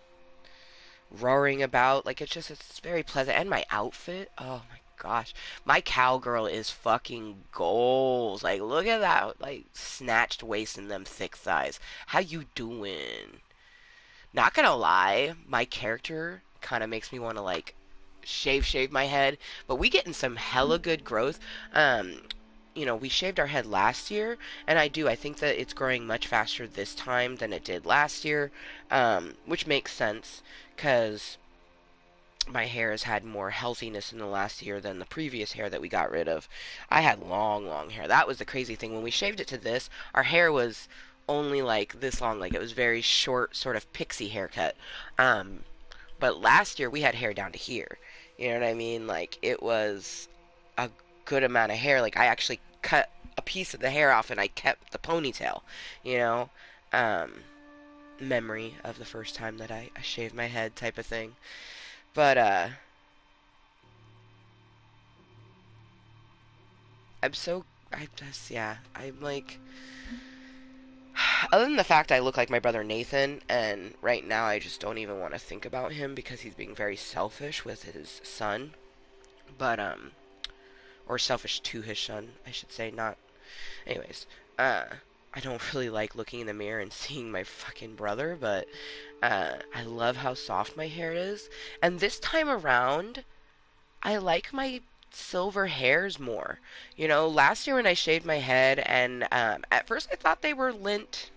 roaring about. Like, it's very pleasant. And my outfit, oh my gosh. My cowgirl is fucking goals. Like, look at that, like, snatched waist and them thick thighs. How you doing? Not gonna lie, my character kind of makes me want to, like, shave my head. But we getting some hella good growth. Um, we shaved our head last year, and I think that it's growing much faster this time than it did last year, which makes sense, because my hair has had more healthiness in the last year than the previous hair that we got rid of. I had long, long hair. That was the crazy thing. When we shaved it to this, our hair was only like this long. Like, it was very short, sort of pixie haircut. Um, but last year we had hair down to here. You know what I mean? Like, it was a good amount of hair. Like, I actually cut a piece of the hair off and I kept the ponytail. You know, um, memory of the first time that I shaved my head, type of thing. But I just, yeah, I'm like, other than the fact I look like my brother Nathan, and right now I just don't even want to think about him because he's being very selfish with his son. But or selfish to his son, I should say, not. Anyways, uh, I don't really like looking in the mirror and seeing my fucking brother, but I love how soft my hair is, and this time around, I like my silver hairs more. Last year when I shaved my head, and at first I thought they were lint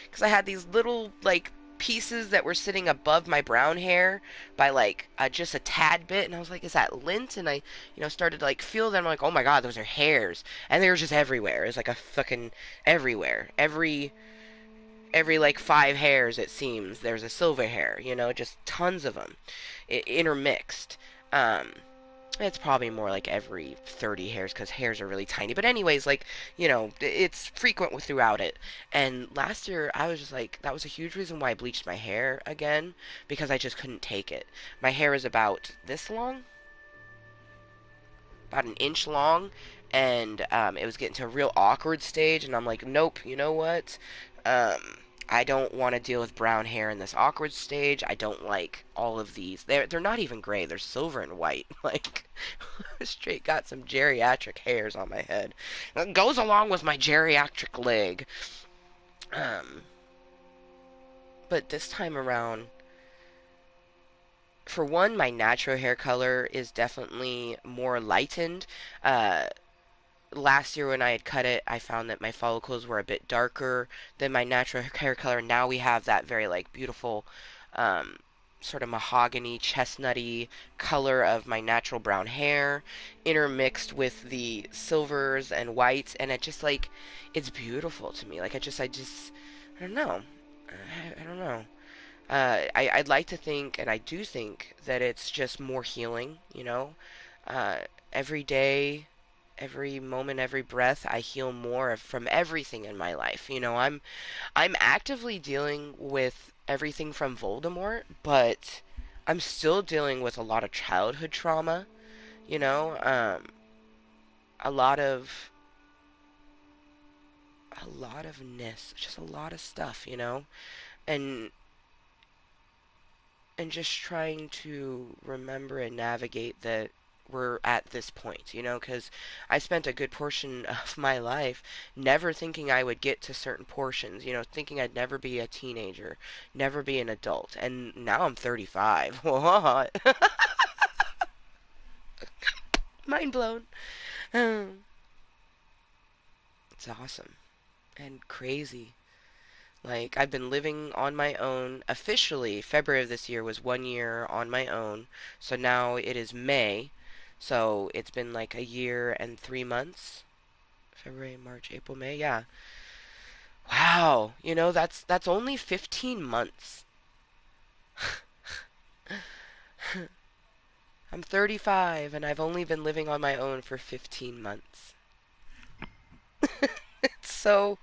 because I had these little, like, pieces that were sitting above my brown hair by, like, just a tad bit, and I was like, is that lint? And I started to, like, feel them. I'm like, oh my god, those are hairs, and they were just everywhere. It's like a fucking everywhere. Every like 5 hairs, it seems there's a silver hair. Just tons of them, intermixed. Um, it's probably more like every 30 hairs because hairs are really tiny. But anyways, like, it's frequent throughout it. And last year, I was just like, that was a huge reason why I bleached my hair again, because I just couldn't take it. My hair is about this long, about an inch long, and it was getting to a real awkward stage, and I'm like, nope, you know what? Um, I don't want to deal with brown hair in this awkward stage. I don't like all of these. They're not even gray. They're silver and white. Like, straight got some geriatric hairs on my head. It goes along with my geriatric leg. Um, but this time around, for one, my natural hair color is definitely more lightened. Uh, Last year when I had cut it, I found that my follicles were a bit darker than my natural hair color. Now we have that very, like, beautiful, um, sort of mahogany, chestnutty color of my natural brown hair, intermixed with the silvers and whites, and it just, like, it's beautiful to me. Like, I don't know. I don't know. I'd like to think, and I do think, that it's just more healing, Uh, every day, every moment, every breath, I heal more from everything in my life. I'm actively dealing with everything from Voldemort, but I'm still dealing with a lot of childhood trauma. You know, um, a lot of just a lot of stuff. And just trying to remember and navigate that we're at this point, because I spent a good portion of my life never thinking I would get to certain portions, thinking I'd never be a teenager, never be an adult, and now I'm 35. What? Mind blown. It's awesome and crazy. Like, I've been living on my own. Officially, February of this year was 1 year on my own. So now it is May. So it's been like a year and 3 months. February, March, April, May. Yeah. Wow. That's only 15 months. I'm 35 and I've only been living on my own for 15 months. It's so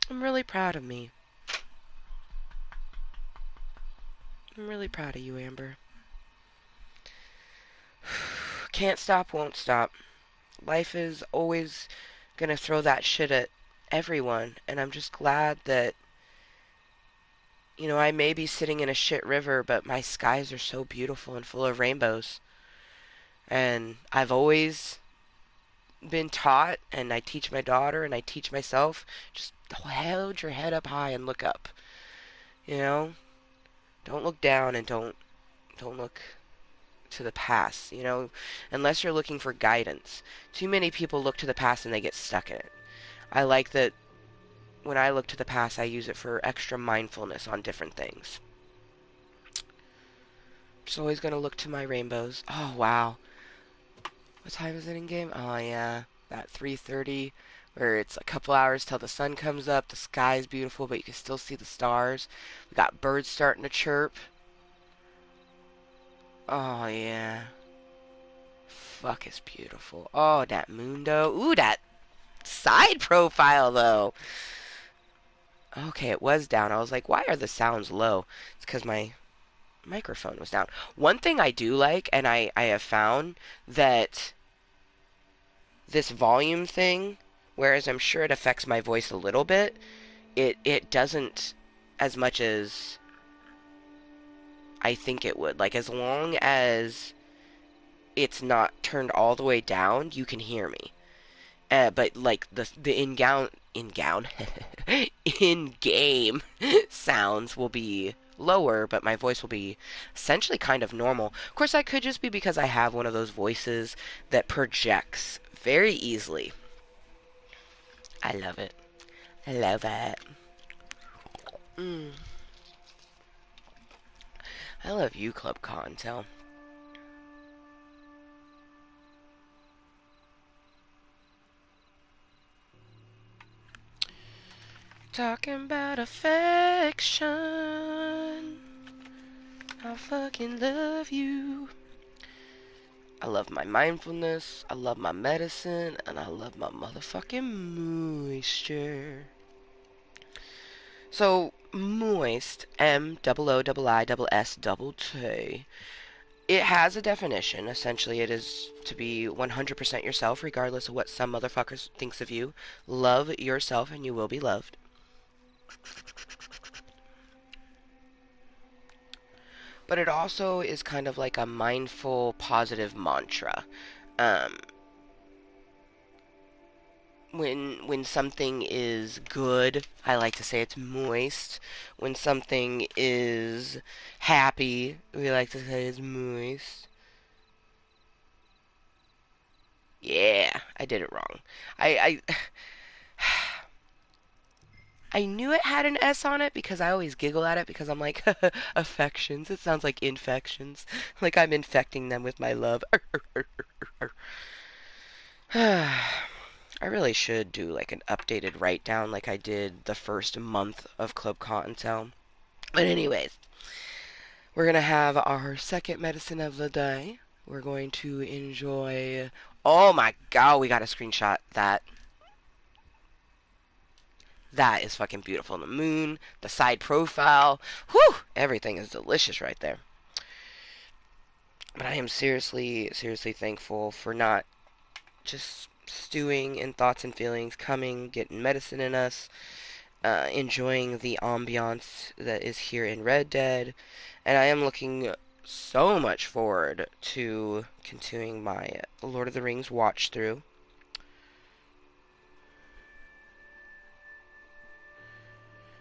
I'm really proud of me. I'm really proud of you, Amber. Can't stop, won't stop. life is always gonna throw that shit at everyone, and I'm just glad that, I may be sitting in a shit river, but my skies are so beautiful and full of rainbows. And I've always been taught, and I teach my daughter, and I teach myself, just hold your head up high and look up. You know, don't look down and don't look to the past. Unless you're looking for guidance. Too many people look to the past and they get stuck in it. I like that when I look to the past, I use it for extra mindfulness on different things. Just always gonna look to my rainbows. Oh wow, what time is it in game? Oh yeah, that 3:30, where it's a couple hours till the sun comes up. The sky is beautiful, but you can still see the stars. We got birds starting to chirp. Oh yeah, fuck, it's beautiful. Oh, that moon though. Ooh, that side profile though. Okay, it was down. I was like, why are the sounds low? It's because my microphone was down. One thing I do like, and I have found that this volume thing, whereas I'm sure it affects my voice a little bit, it doesn't as much as I think it would. Like, as long as it's not turned all the way down, you can hear me. But like the in game sounds will be lower, but my voice will be essentially kind of normal. Of course, that could just be because I have one of those voices that projects very easily. I love it. I love it. Mm. I love you, Club Kottontale. Talking about affection. I fucking love you. I love my mindfulness, I love my medicine, and I love my motherfucking moisture. So, moist, Mooiisstt, it has a definition. Essentially, it is to be 100% yourself, regardless of what some motherfuckers thinks of you. Love yourself, and you will be loved. But it also is kind of like a mindful, positive mantra. Um, when something is good, I like to say it's moist. When something is happy, we like to say it's moist. Yeah, I did it wrong. I I knew it had an S on it because I always giggle at it because I'm like, affections. It sounds like infections. Like I'm infecting them with my love. I really should do like an updated write down like I did the first month of Club Cottontale. But anyways, we're gonna have our second medicine of the day. We're going to enjoy. Oh my god, we got to screenshot that. That is fucking beautiful. The moon, the side profile. Whew! Everything is delicious right there. But I am seriously, seriously thankful for not just stewing in thoughts and feelings, coming, getting medicine in us, enjoying the ambiance that is here in Red Dead, and I am looking so much forward to continuing my Lord of the Rings watch through.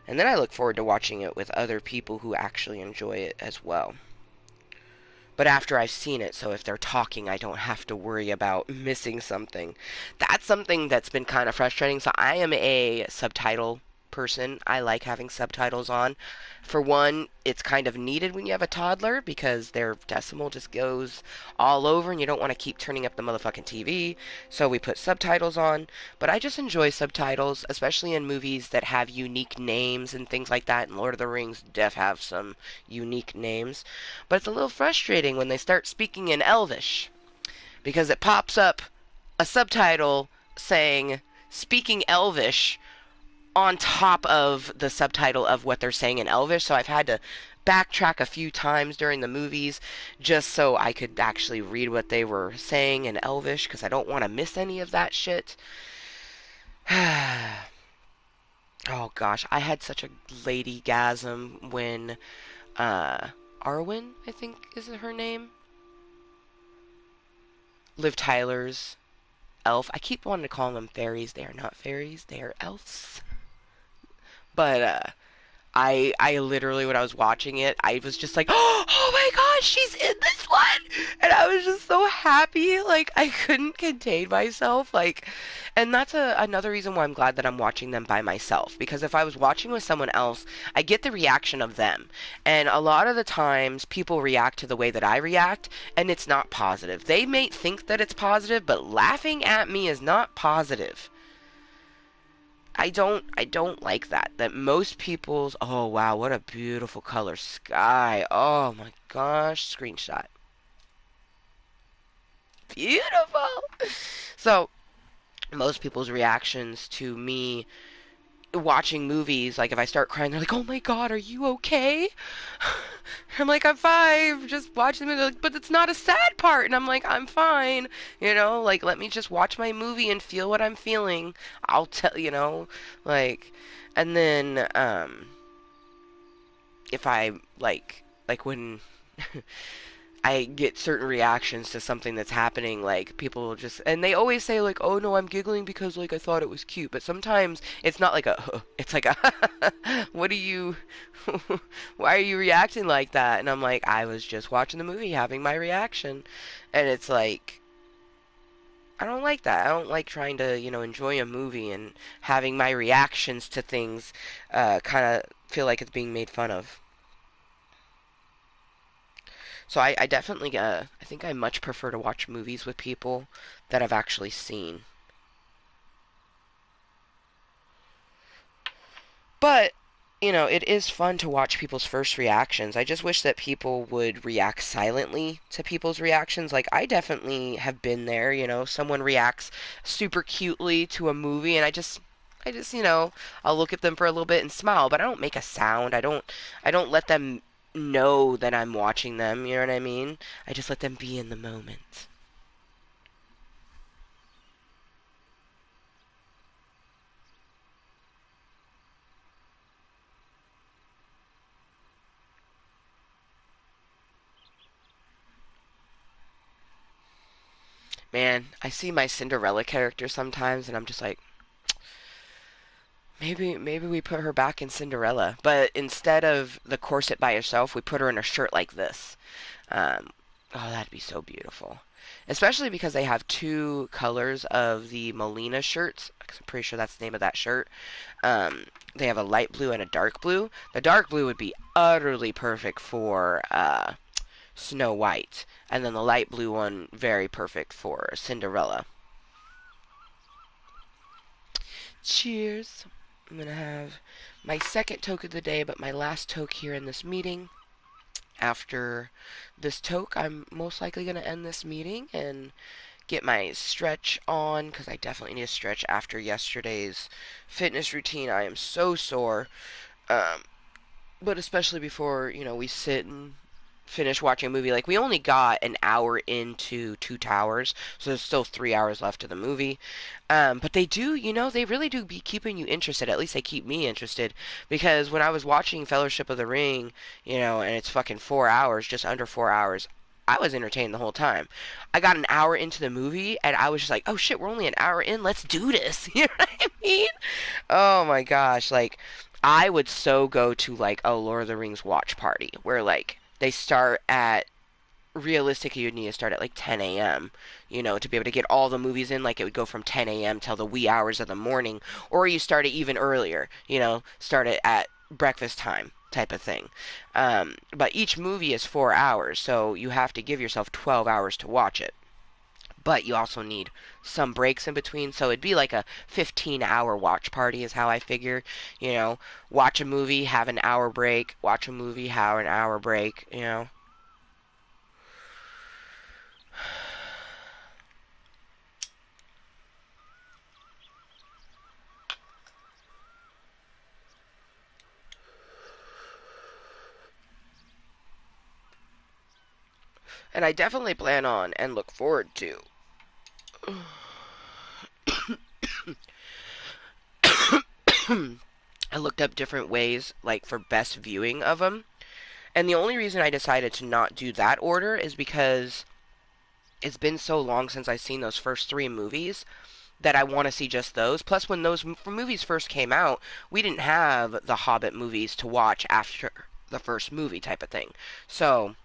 And then I look forward to watching it with other people who actually enjoy it as well. But after I've seen it, so if they're talking, I don't have to worry about missing something. That's something that's been kind of frustrating. So I am a subtitle person. I like having subtitles on. For one, it's kind of needed when you have a toddler because their decimal just goes all over and you don't want to keep turning up the motherfucking TV. So we put subtitles on. But I just enjoy subtitles, especially in movies that have unique names and things like that. And Lord of the Rings def have some unique names. But it's a little frustrating when they start speaking in Elvish because it pops up a subtitle saying speaking Elvish on top of the subtitle of what they're saying in Elvish, so I've had to backtrack a few times during the movies just so I could actually read what they were saying in Elvish because I don't want to miss any of that shit. Oh gosh, I had such a lady gasm when uh Arwen, I think is her name, Liv Tyler's elf. I keep wanting to call them fairies. They are not fairies, they are elves. But I literally, when I was watching it, I was just like, oh my gosh, she's in this one, and I was just so happy, like I couldn't contain myself, like, and that's another reason why I'm glad that I'm watching them by myself, because if I was watching with someone else, I get the reaction of them, and a lot of the times people react to the way that I react, and it's not positive. They may think that it's positive, but laughing at me is not positive. I don't like that. That most people's, oh wow, what a beautiful color sky. Oh my gosh, screenshot. Beautiful. So, most people's reactions to me watching movies, like if I start crying, they're like, "Oh my god, are you okay?" I'm like, "I'm fine, just watching the movie." They're like, but it's not a sad part, and I'm like, "I'm fine." Like let me just watch my movie and feel what I'm feeling. I'll tell, like, and then if I like when I get certain reactions to something that's happening, like people will just, and they always say like, "Oh no, I'm giggling because like I thought it was cute," but sometimes it's not like a, it's like a, what are you, why are you reacting like that? And I'm like, I was just watching the movie, having my reaction, and it's like. I don't like that. I don't like trying to, enjoy a movie and having my reactions to things kind of feel like it's being made fun of. So I definitely, I think I much prefer to watch movies with people that I've actually seen. But, it is fun to watch people's first reactions. I just wish that people would react silently to people's reactions. Like, I definitely have been there, someone reacts super cutely to a movie, and I just, I'll look at them for a little bit and smile, but I don't make a sound. I don't let them know that I'm watching them, you know what I mean? I just let them be in the moment. Man, I see my Cinderella character sometimes, and I'm just like, maybe we put her back in Cinderella, but instead of the corset by herself, we put her in a shirt like this. Um, oh, that'd be so beautiful. Especially because they have two colors of the Molina shirts. 'Cause I'm pretty sure that's the name of that shirt. Um, they have a light blue and a dark blue. The dark blue would be utterly perfect for Snow White, and then the light blue one very perfect for Cinderella. Cheers. I'm gonna have my second toke of the day, but my last toke here in this meeting. After this toke, I'm most likely gonna end this meeting and get my stretch on because I definitely need a stretch after yesterday's fitness routine. I am so sore. Um, but especially before we sit and finish watching a movie. Like we only got an hour into Two Towers, so there's still 3 hours left of the movie. But they do, they really do be keeping you interested. At least they keep me interested because when I was watching Fellowship of the Ring, and it's fucking 4 hours, just under 4 hours. I was entertained the whole time. I got an hour into the movie and I was just like, "Oh shit, we're only an hour in. Let's do this." You know what I mean? Oh my gosh, like I would so go to like a Lord of the Rings watch party where like they start at realistically you'd need to start at like 10 a.m. To be able to get all the movies in. Like it would go from 10 a.m. till the wee hours of the morning, or you start it even earlier. Start it at breakfast time type of thing. But each movie is 4 hours, so you have to give yourself 12 hours to watch it, but you also need some breaks in between. So it'd be like a 15-hour watch party, is how I figure. You know, watch a movie, have an hour break, watch a movie, have an hour break. And I definitely plan on and look forward to. I looked up different ways, like for best viewing of them. And the only reason I decided to not do that order is because it's been so long since I've seen those first three movies that I want to see just those. Plus, when those movies first came out, we didn't have the Hobbit movies to watch after the first movie type of thing. So,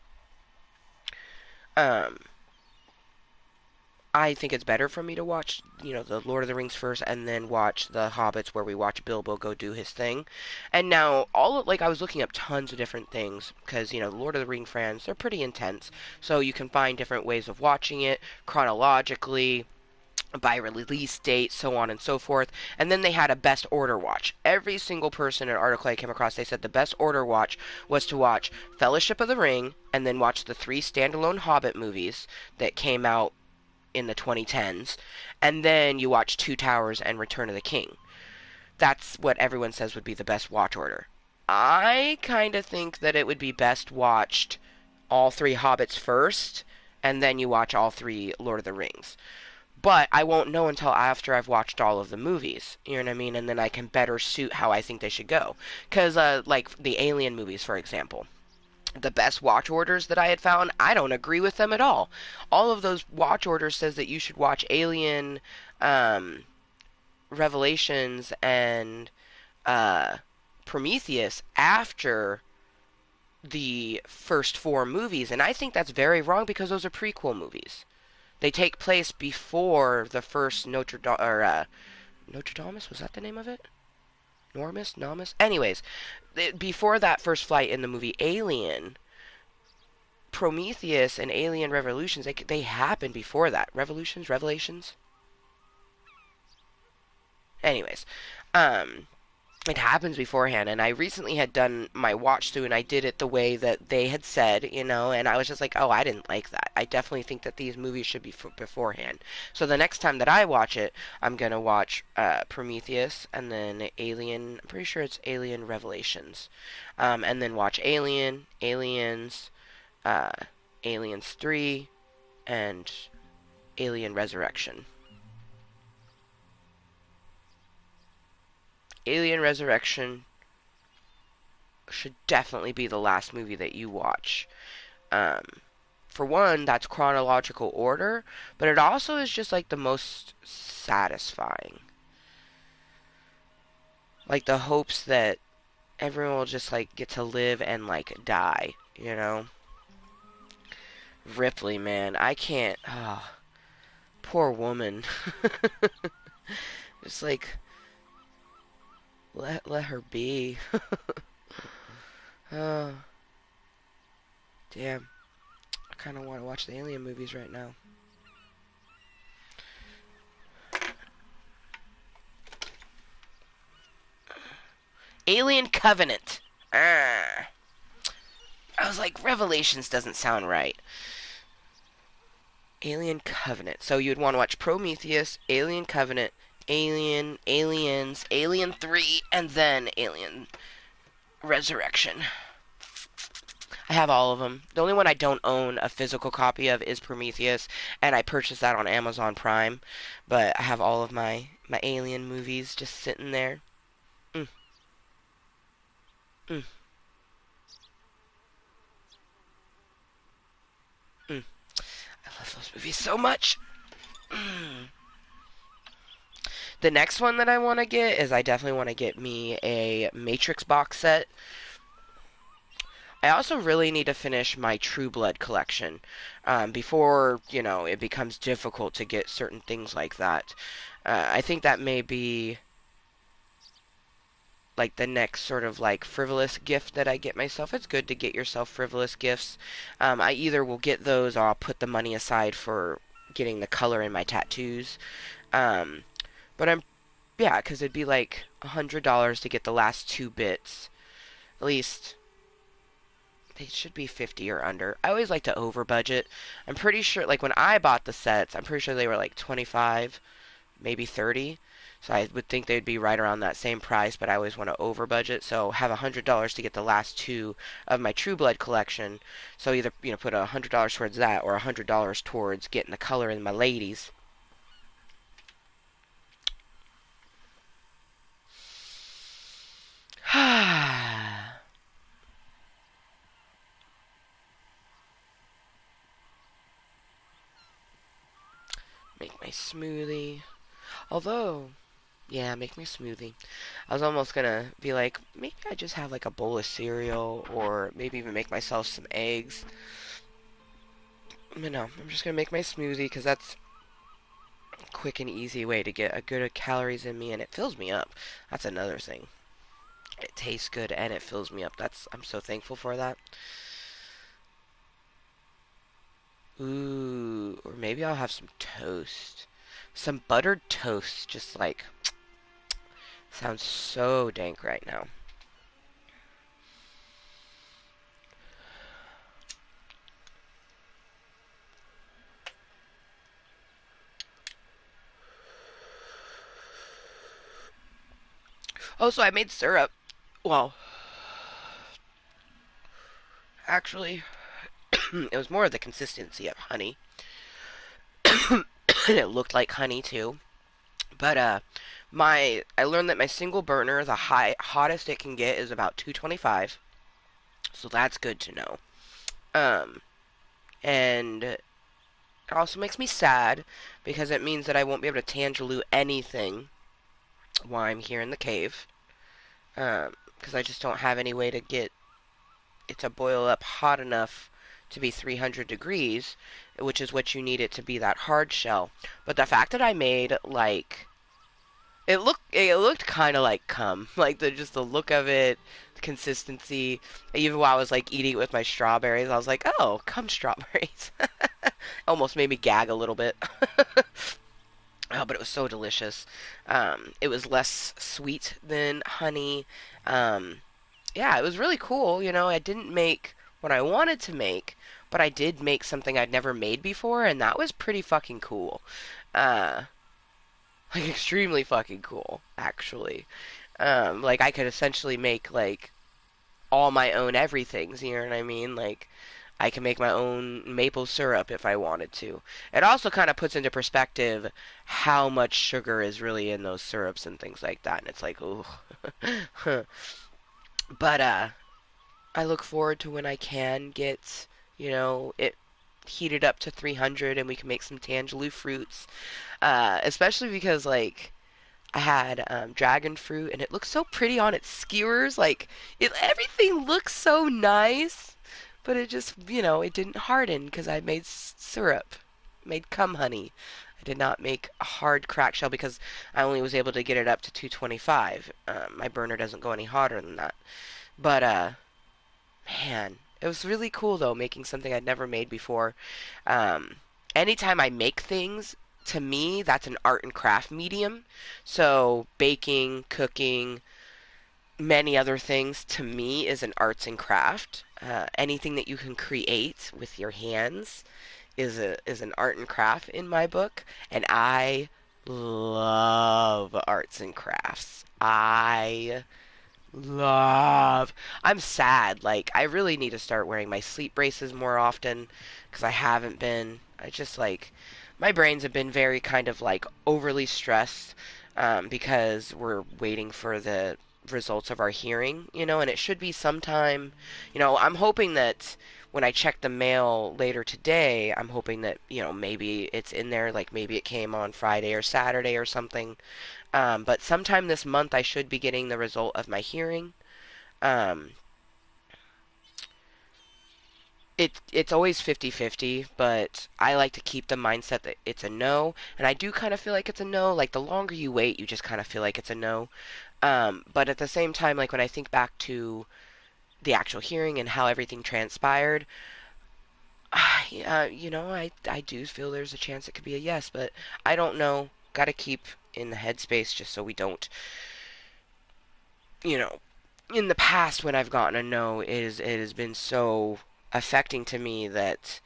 um, I think it's better for me to watch, the Lord of the Rings first and then watch the Hobbits where we watch Bilbo go do his thing. And now, I was looking up tons of different things because, the Lord of the Ring fans, they're pretty intense. So you can find different ways of watching it chronologically, by release date, so on and so forth. And then they had a best order watch. Every single person in an article I came across, they said the best order watch was to watch Fellowship of the Ring and then watch the three standalone Hobbit movies that came out in the 2010s, and then you watch Two Towers and Return of the King. That's what everyone says would be the best watch order. I kind of think that it would be best watched all three Hobbits first, and then you watch all three Lord of the Rings. But I won't know until after I've watched all of the movies. You know what I mean? And then I can better suit how I think they should go. Because, like the Alien movies, for example, the best watch orders that I had found, I don't agree with them at all. All of those watch orders says that you should watch Alien, um, Revelations, and uh, Prometheus after the first four movies, and I think that's very wrong because those are prequel movies. They take place before the first Notre Dame, or Notre Dame, was that the name of it? Normus? Nomus? Anyways, before that first flight in the movie Alien, Prometheus and Alien Revolutions, they happened before that. Revolutions? Revelations? Anyways, um, it happens beforehand, and I recently had done my watch through and I did it the way that they had said, and I was just like, oh, I didn't like that. I definitely think that these movies should be beforehand. So the next time that I watch it, I'm gonna watch Prometheus and then Alien. I'm pretty sure it's Alien Revelations, and then watch Aliens, uh, Aliens 3, and Alien Resurrection. Alien Resurrection should definitely be the last movie that you watch. Um, for one, that's chronological order, but it also is just like the most satisfying. Like the hopes that everyone will just like get to live and like die. Ripley, man, I can't. Oh, poor woman. Just like let her be. Oh, damn. I kind of want to watch the Alien movies right now. Alien Covenant. Ah. I was like, Revelations doesn't sound right. Alien Covenant. So you'd want to watch Prometheus, Alien Covenant, Aliens, Alien 3, and then Alien Resurrection. I have all of them. The only one I don't own a physical copy of is Prometheus, and I purchased that on Amazon Prime. But I have all of my Alien movies just sitting there. Mm, mm, mm. I love those movies so much. Mm. The next one that I want to get is I definitely want to get me a Matrix box set. I also really need to finish my True Blood collection before, it becomes difficult to get certain things like that. I think that may be like the next sort of like frivolous gift that I get myself. It's good to get yourself frivolous gifts. I either will get those or I'll put the money aside for getting the color in my tattoos. Um, but yeah, because it'd be like $100 to get the last two bits. At least they should be 50 or under. I always like to over budget. I'm pretty sure, like when I bought the sets, I'm pretty sure they were like 25, maybe 30. So I would think they'd be right around that same price, but I always want to over budget. So have $100 to get the last two of my True Blood collection. So either put $100 towards that or $100 towards getting the color in my ladies. Make my smoothie. Although, yeah, make me a smoothie. I was almost gonna be like, maybe I just have like a bowl of cereal, or maybe even make myself some eggs. But no, I'm just gonna make my smoothie because that's a quick and easy way to get a good calories in me, and it fills me up. That's another thing. It tastes good and it fills me up. I'm so thankful for that. Ooh, or maybe I'll have some toast. Some buttered toast, just like sounds so dank right now. Oh, so I made syrup. Well, actually, it was more of the consistency of honey. And it looked like honey too. But my I learned that my single burner, the hottest it can get is about 225. So that's good to know. Um and it also makes me sad because it means that I won't be able to tangaloo anything while I'm here in the cave. Because I just don't have any way to get it to boil up hot enough to be 300 degrees, which is what you need it to be, that hard shell. But the fact that I made like it looked kind of like cum, like the look of it, the consistency. Even while I was like eating it with my strawberries, I was like, oh, cum strawberries. Almost made me gag a little bit. Oh, but it was so delicious. It was less sweet than honey. Um, yeah, it was really cool. I didn't make what I wanted to make, but I did make something I'd never made before, and that was pretty fucking cool. Uh, like extremely fucking cool, actually. Like I could essentially make like all my own everythings. You know what I mean? Like I can make my own maple syrup if I wanted to. It also kind of puts into perspective how much sugar is really in those syrups and things like that. And it's like, ooh. But I look forward to when I can get, it heated up to 300 and we can make some Tangaloo fruits. Especially because like I had dragon fruit and it looks so pretty on its skewers. Like everything looks so nice, but it just it didn't harden because I made syrup, made cum honey. I did not make a hard crack shell because I only was able to get it up to 225. My burner doesn't go any hotter than that. But man, it was really cool though, making something I'd never made before. Um, Anytime I make things, to me, that's an art and craft medium. So baking, cooking, many other things, to me, is an arts and craft. Anything that you can create with your hands is an art and craft in my book, and I love arts and crafts. I'm sad. Like, I really need to start wearing my sleep braces more often because I haven't been. I just like my brains have been very kind of like overly stressed because we're waiting for the results of our hearing, and it should be sometime. I'm hoping that when I check the mail later today, I'm hoping that, maybe it's in there, like maybe it came on Friday or Saturday or something. But sometime this month I should be getting the result of my hearing. Um, it's always 50-50, but I like to keep the mindset that it's a no, and I do kind of feel like it's a no. Like the longer you wait, you just kind of feel like it's a no. But at the same time, like when I think back to the actual hearing and how everything transpired, I do feel there's a chance it could be a yes, but I don't know. Got to keep in the headspace just so we don't, you know, in the past when I've gotten a no, it has been so affecting to me that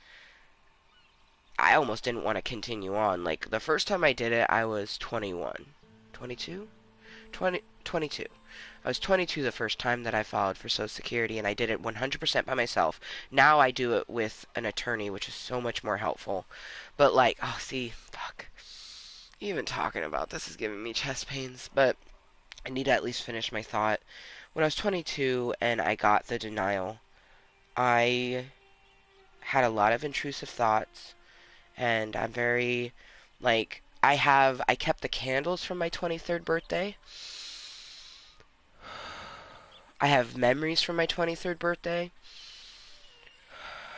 I almost didn't want to continue on. Like the first time I did it, I was 21. 22? 22. I was 22 the first time that I filed for Social Security, and I did it 100% by myself. Now I do it with an attorney, which is so much more helpful. But, like, oh, see, fuck. Even talking about this is giving me chest pains, but I need to at least finish my thought. When I was 22 and I got the denial, I had a lot of intrusive thoughts, and I'm very, like, I kept the candles from my 23rd birthday. I have memories from my 23rd birthday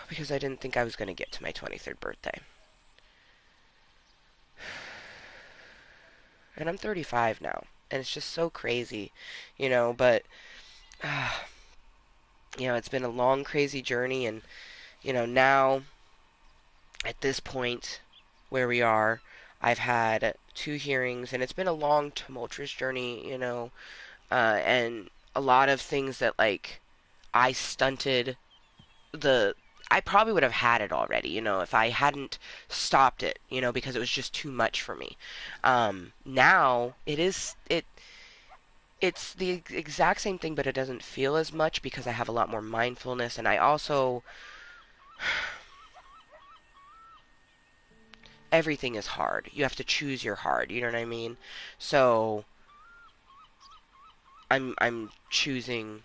because I didn't think I was going to get to my 23rd birthday. And I'm 35 now, and it's just so crazy, but, uh, it's been a long, crazy journey, and, now, at this point where we are, I've had 2 hearings, and it's been a long, tumultuous journey, and a lot of things that, like, I stunted the I probably would have had it already, if I hadn't stopped it, because it was just too much for me. Now it's the exact same thing, but it doesn't feel as much because I have a lot more mindfulness, and I also everything is hard. You have to choose your hard. You know what I mean? So I'm choosing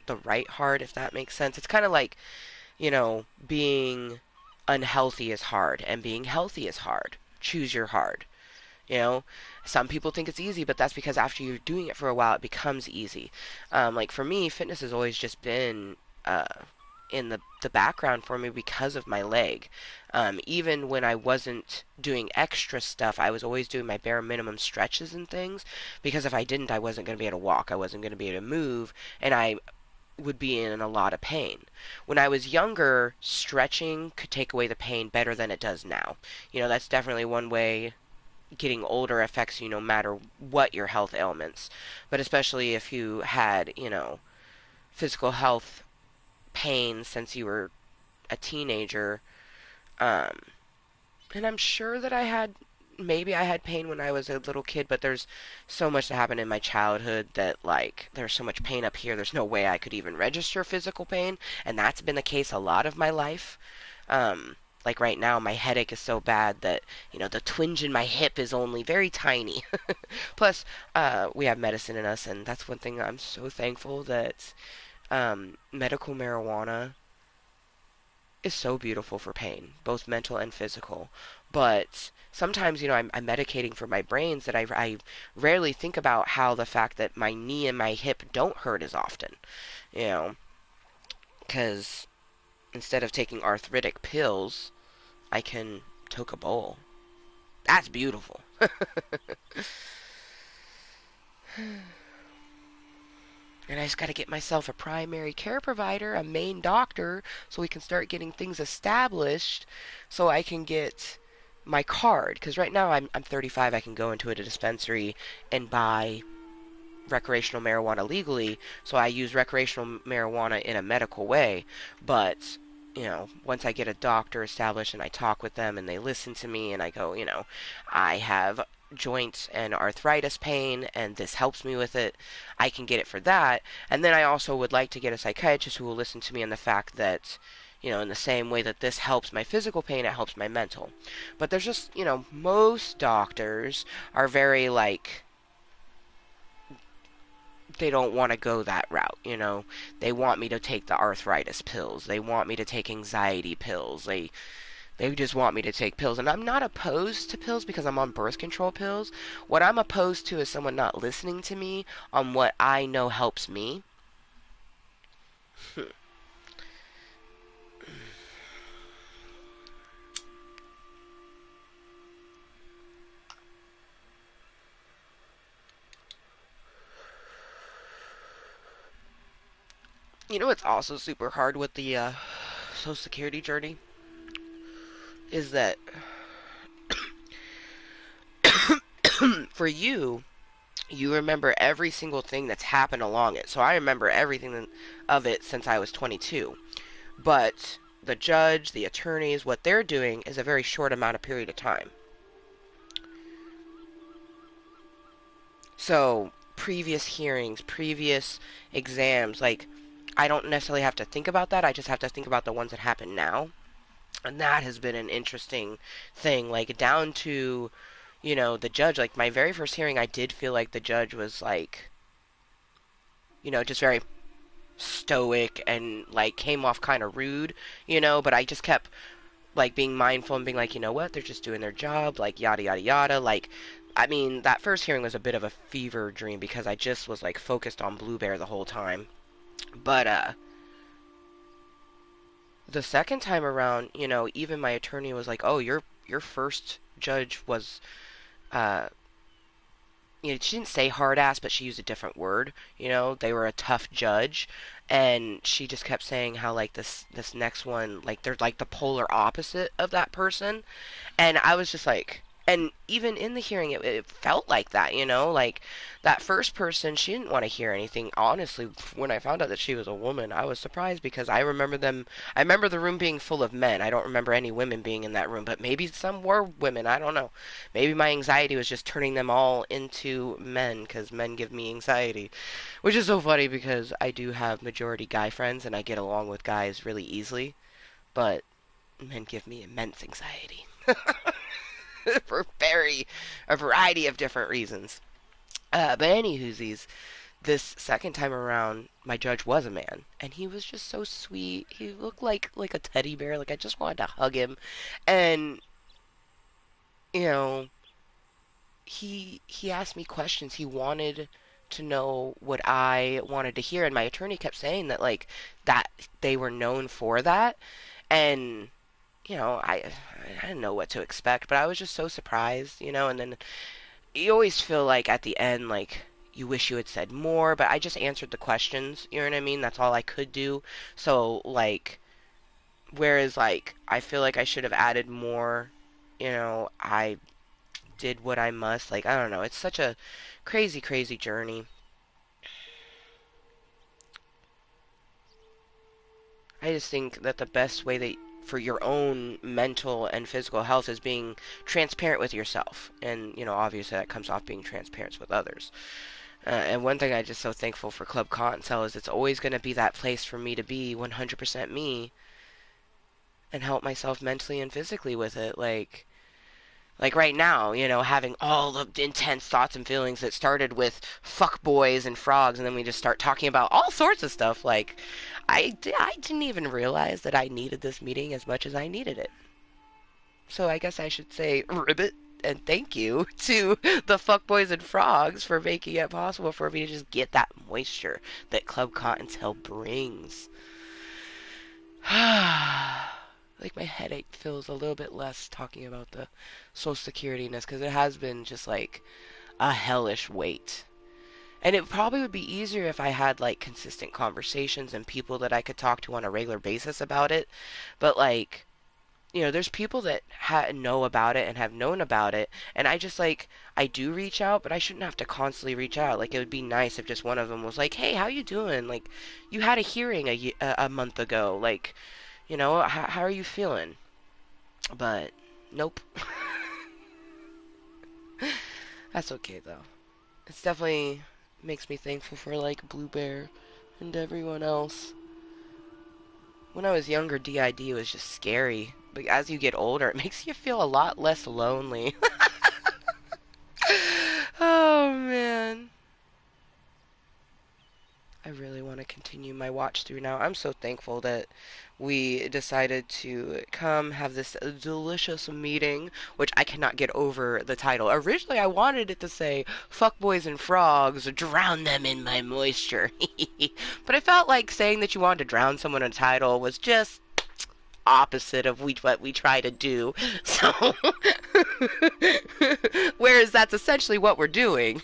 the right hard, if that makes sense. It's kind of like, being unhealthy is hard and being healthy is hard. Choose your hard. You know, some people think it's easy, but that's because after you're doing it for a while, it becomes easy. Like for me, fitness has always just been in the background for me because of my leg. Even when I wasn't doing extra stuff, I was always doing my bare minimum stretches and things because if I didn't, I wasn't going to be able to walk. I wasn't going to be able to move, and I would be in a lot of pain. When I was younger, stretching could take away the pain better than it does now. That's definitely one way getting older affects you no matter what your health ailments. But especially if you had, physical health pain since you were a teenager. Um, and I'm sure that maybe I had pain when I was a little kid, but there's so much that happened in my childhood that, like, there's so much pain up here, there's no way I could even register physical pain, and that's been the case a lot of my life. Like right now, my headache is so bad that, the twinge in my hip is only very tiny. Plus, we have medicine in us, and that's one thing I'm so thankful that medical marijuana is so beautiful for pain, both mental and physical. But sometimes, I'm medicating for my brains that I rarely think about how the fact that my knee and my hip don't hurt as often, you know, because instead of taking arthritic pills, I can toke a bowl. That's beautiful. And I just got to get myself a primary care provider, a main doctor, so we can start getting things established so I can get my card. Because right now I'm 35, I can go into a dispensary and buy recreational marijuana legally, so I use recreational marijuana in a medical way. But, once I get a doctor established and I talk with them and they listen to me and I go, I have joint and arthritis pain and this helps me with it, I can get it for that. And then I also would like to get a psychiatrist who will listen to me on the fact that, in the same way that this helps my physical pain, it helps my mental. But there's just, most doctors are very like, they don't want to go that route. They want me to take the arthritis pills. They want me to take anxiety pills. They just want me to take pills. And I'm not opposed to pills because I'm on birth control pills. What I'm opposed to is someone not listening to me on what I know helps me. What's also super hard with the Social Security journey is that for you remember every single thing that's happened along it. So I remember everything of it since I was 22. But the judge, the attorneys, what they're doing is a very short amount of period of time. So, previous hearings, previous exams, like, I don't necessarily have to think about that. I just have to think about the ones that happen now. And that has been an interesting thing. Like, down to, the judge. Like, my very first hearing, I did feel like the judge was, like, just very stoic and, like, came off kind of rude, but I just kept, like, being mindful and being like, you know what, they're just doing their job, like, yada, yada, yada. Like, I mean, that first hearing was a bit of a fever dream because I just was, like, focused on Blue Bear the whole time. But, the second time around, even my attorney was like, "Oh, your first judge was, uh, she didn't say hard ass, but she used a different word. They were a tough judge, and she just kept saying how like this next one, like they're like the polar opposite of that person." And I was just like, and even in the hearing, it felt like that, like that first person, she didn't want to hear anything. Honestly, when I found out that she was a woman, I was surprised because I remember the room being full of men. I don't remember any women being in that room, but maybe some were women. I don't know. Maybe my anxiety was just turning them all into men because men give me anxiety, which is so funny because I do have majority guy friends and I get along with guys really easily, but men give me immense anxiety. For a variety of different reasons. But anywhoosies, this second time around, my judge was a man, and he was just so sweet. He looked like a teddy bear. Like I just wanted to hug him, and you know, he asked me questions. He wanted to know what I wanted to hear, and my attorney kept saying that like that they were known for that, and I didn't know what to expect, but I was just so surprised, and then you always feel like at the end, like, you wish you had said more, but I just answered the questions, you know what I mean? That's all I could do. So, like, whereas, like, I feel like I should have added more, I did what I must. Like, I don't know. It's such a crazy, crazy journey. I just think that the best way that for your own mental and physical health is being transparent with yourself. And, obviously that comes off being transparent with others. And one thing I'm just so thankful for Club Cottontale is it's always going to be that place for me to be 100% me and help myself mentally and physically with it. Like right now, having all the intense thoughts and feelings that started with fuck boys and frogs, and then we just start talking about all sorts of stuff. Like, I didn't even realize that I needed this meeting as much as I needed it. So I guess I should say ribbit and thank you to the fuckboys and frogs for making it possible for me to just get that moisture that Club Cottontail brings. Like my headache feels a little bit less talking about the social security-ness because it has been just like a hellish weight. And it probably would be easier if I had like consistent conversations and people that I could talk to on a regular basis about it. But like, there's people that know about it and have known about it, and I just like I do reach out, but I shouldn't have to constantly reach out. Like it would be nice if just one of them was like, "Hey, how you doing? Like, you had a hearing a month ago. Like, how are you feeling?" But nope. That's okay though. It's definitely makes me thankful for like Blue Bear and everyone else. When I was younger, DID was just scary. But as you get older, it makes you feel a lot less lonely. Oh man. I really want to continue my watch through now. I'm so thankful that we decided to come have this delicious meeting, which I cannot get over the title. Originally, I wanted it to say, Fuck Boys and Frogs, drown them in my moisture. But I felt like saying that you wanted to drown someone in a title was just opposite of what we try to do. So, whereas that's essentially what we're doing.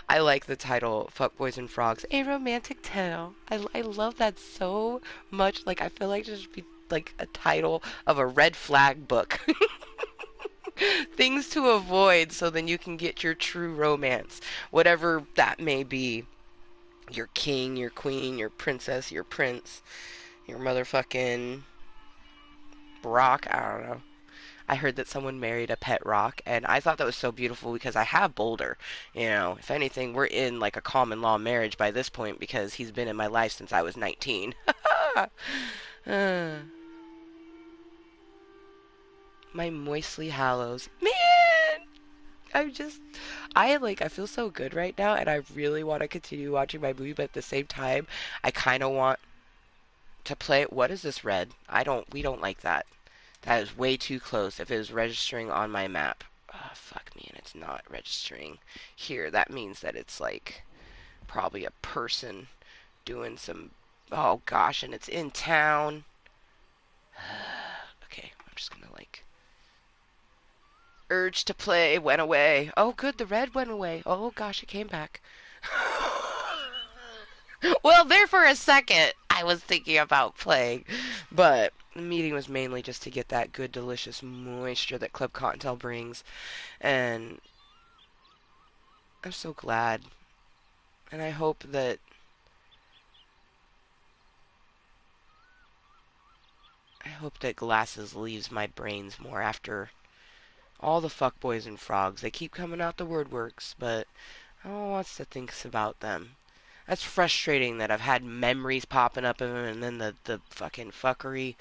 I like the title "Fuck Boys and Frogs: A Romantic Tale." I love that so much. Like I feel like it should be like a title of a red flag book. Things to avoid so then you can get your true romance, whatever that may be. Your king, your queen, your princess, your prince, your motherfucking Brock. I don't know. I heard that someone married a pet rock, and I thought that was so beautiful because I have Boulder. You know, if anything, we're in like a common law marriage by this point because he's been in my life since I was 19. uh, my Moistly Hallows. Man! I'm just, I feel so good right now, and I really want to continue watching my movie, but at the same time, I kind of want to play. What is this red? We don't like that. That is way too close. If it was registering on my map, oh, fuck me, and it's not registering here. That means that it's like probably a person doing some. Oh gosh, and it's in town. Okay, I'm just gonna like urge to play went away. Oh, good, the red went away. Oh gosh, it came back. Well, there for a second, I was thinking about playing, but the meeting was mainly just to get that good, delicious moisture that Club Cottontail brings, and I'm so glad. And I hope that glasses leaves my brains more after all the fuckboys and frogs. They keep coming out the woodworks, but no one wants to think about them. That's frustrating that I've had memories popping up of them and then the fucking fuckery.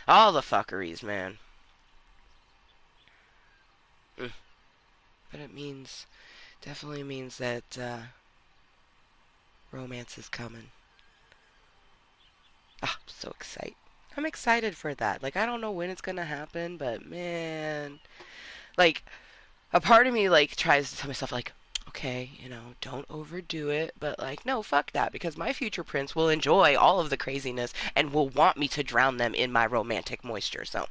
All the fuckeries, man. Mm. But it means, definitely means that romance is coming. Ah, I'm so excited. I'm excited for that. Like, I don't know when it's gonna happen, but man. Like, a part of me, like, tries to tell myself, like, okay, you know, don't overdo it, but like, no, fuck that, because my future prince will enjoy all of the craziness and will want me to drown them in my romantic moisture. So,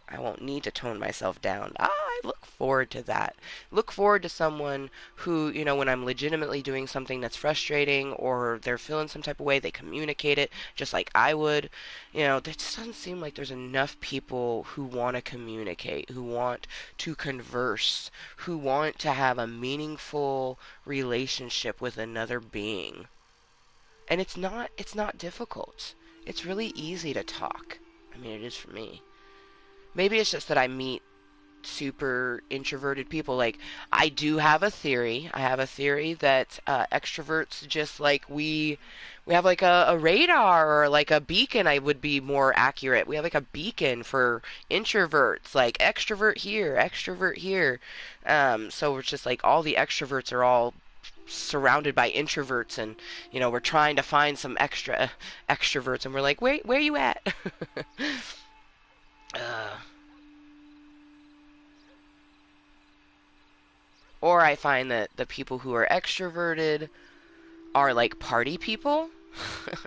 I won't need to tone myself down. I look forward to that. Look forward to someone who, you know, when I'm legitimately doing something that's frustrating or they're feeling some type of way, they communicate it just like I would. You know, there just doesn't seem like there's enough people who want to communicate, who want to converse, who want to have a meaningful relationship with another being. And it's not difficult. It's really easy to talk. I mean, it is for me. Maybe it's just that I meet super introverted people. Like, I do have a theory. I have a theory that extroverts, just like we have like a radar or like a beacon. I would be more accurate. We have like a beacon for introverts, like extrovert here. So it's just like all the extroverts are all surrounded by introverts, and you know we're trying to find some extra extroverts, and we're like, wait, where you at? uh, Or I find that the people who are extroverted are like party people.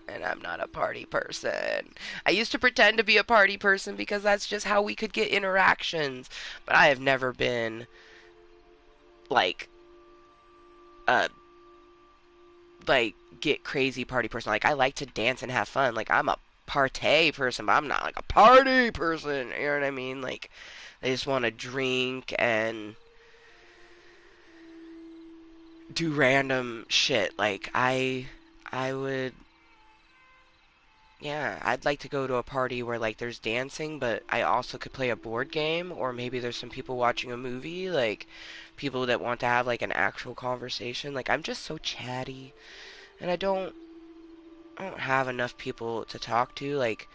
And I'm not a party person. I used to pretend to be a party person because that's just how we could get interactions. But I have never been like a like get crazy party person. Like I like to dance and have fun. Like I'm a partay person, but I'm not like a party person. You know what I mean? Like they just want to drink and do random shit. Like I would, yeah, I'd like to go to a party where like there's dancing, but I also could play a board game, or maybe there's some people watching a movie, like people that want to have like an actual conversation. Like I'm just so chatty, and I don't have enough people to talk to. Like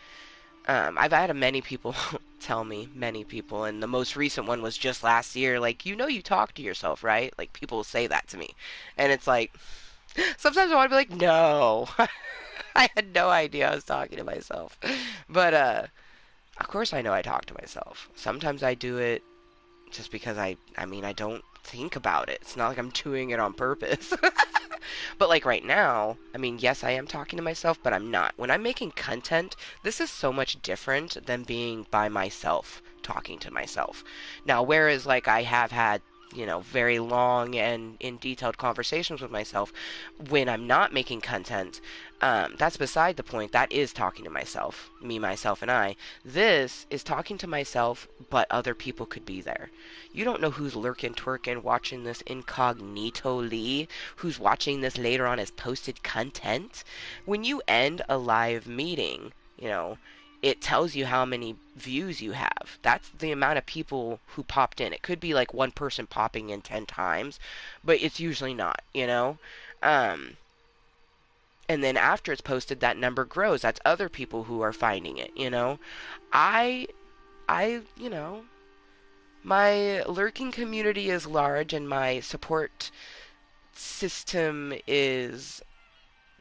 I've had many people tell me, many people, and the most recent one was just last year. Like, you know, you talk to yourself, right? Like people say that to me, and it's like sometimes I want to be like, no. I had no idea I was talking to myself. But of course I know I talk to myself. Sometimes I do it just because I mean I don't think about it. It's not like I'm doing it on purpose. But like right now, I mean, yes, I am talking to myself, but I'm not. When I'm making content, this is so much different than being by myself talking to myself. Now, whereas like I have had, you know, very long and in detailed conversations with myself when I'm not making content, that's beside the point. That is talking to myself, me, myself, and I. This is talking to myself, but other people could be there. You don't know who's lurking, twerking, watching this incognito-ly, who's watching this later on as posted content. When you end a live meeting, you know, it tells you how many views you have. That's the amount of people who popped in. It could be like one person popping in 10 times, but it's usually not, you know? Um, and then after it's posted, that number grows. That's other people who are finding it, you know? I, you know, my lurking community is large and my support system is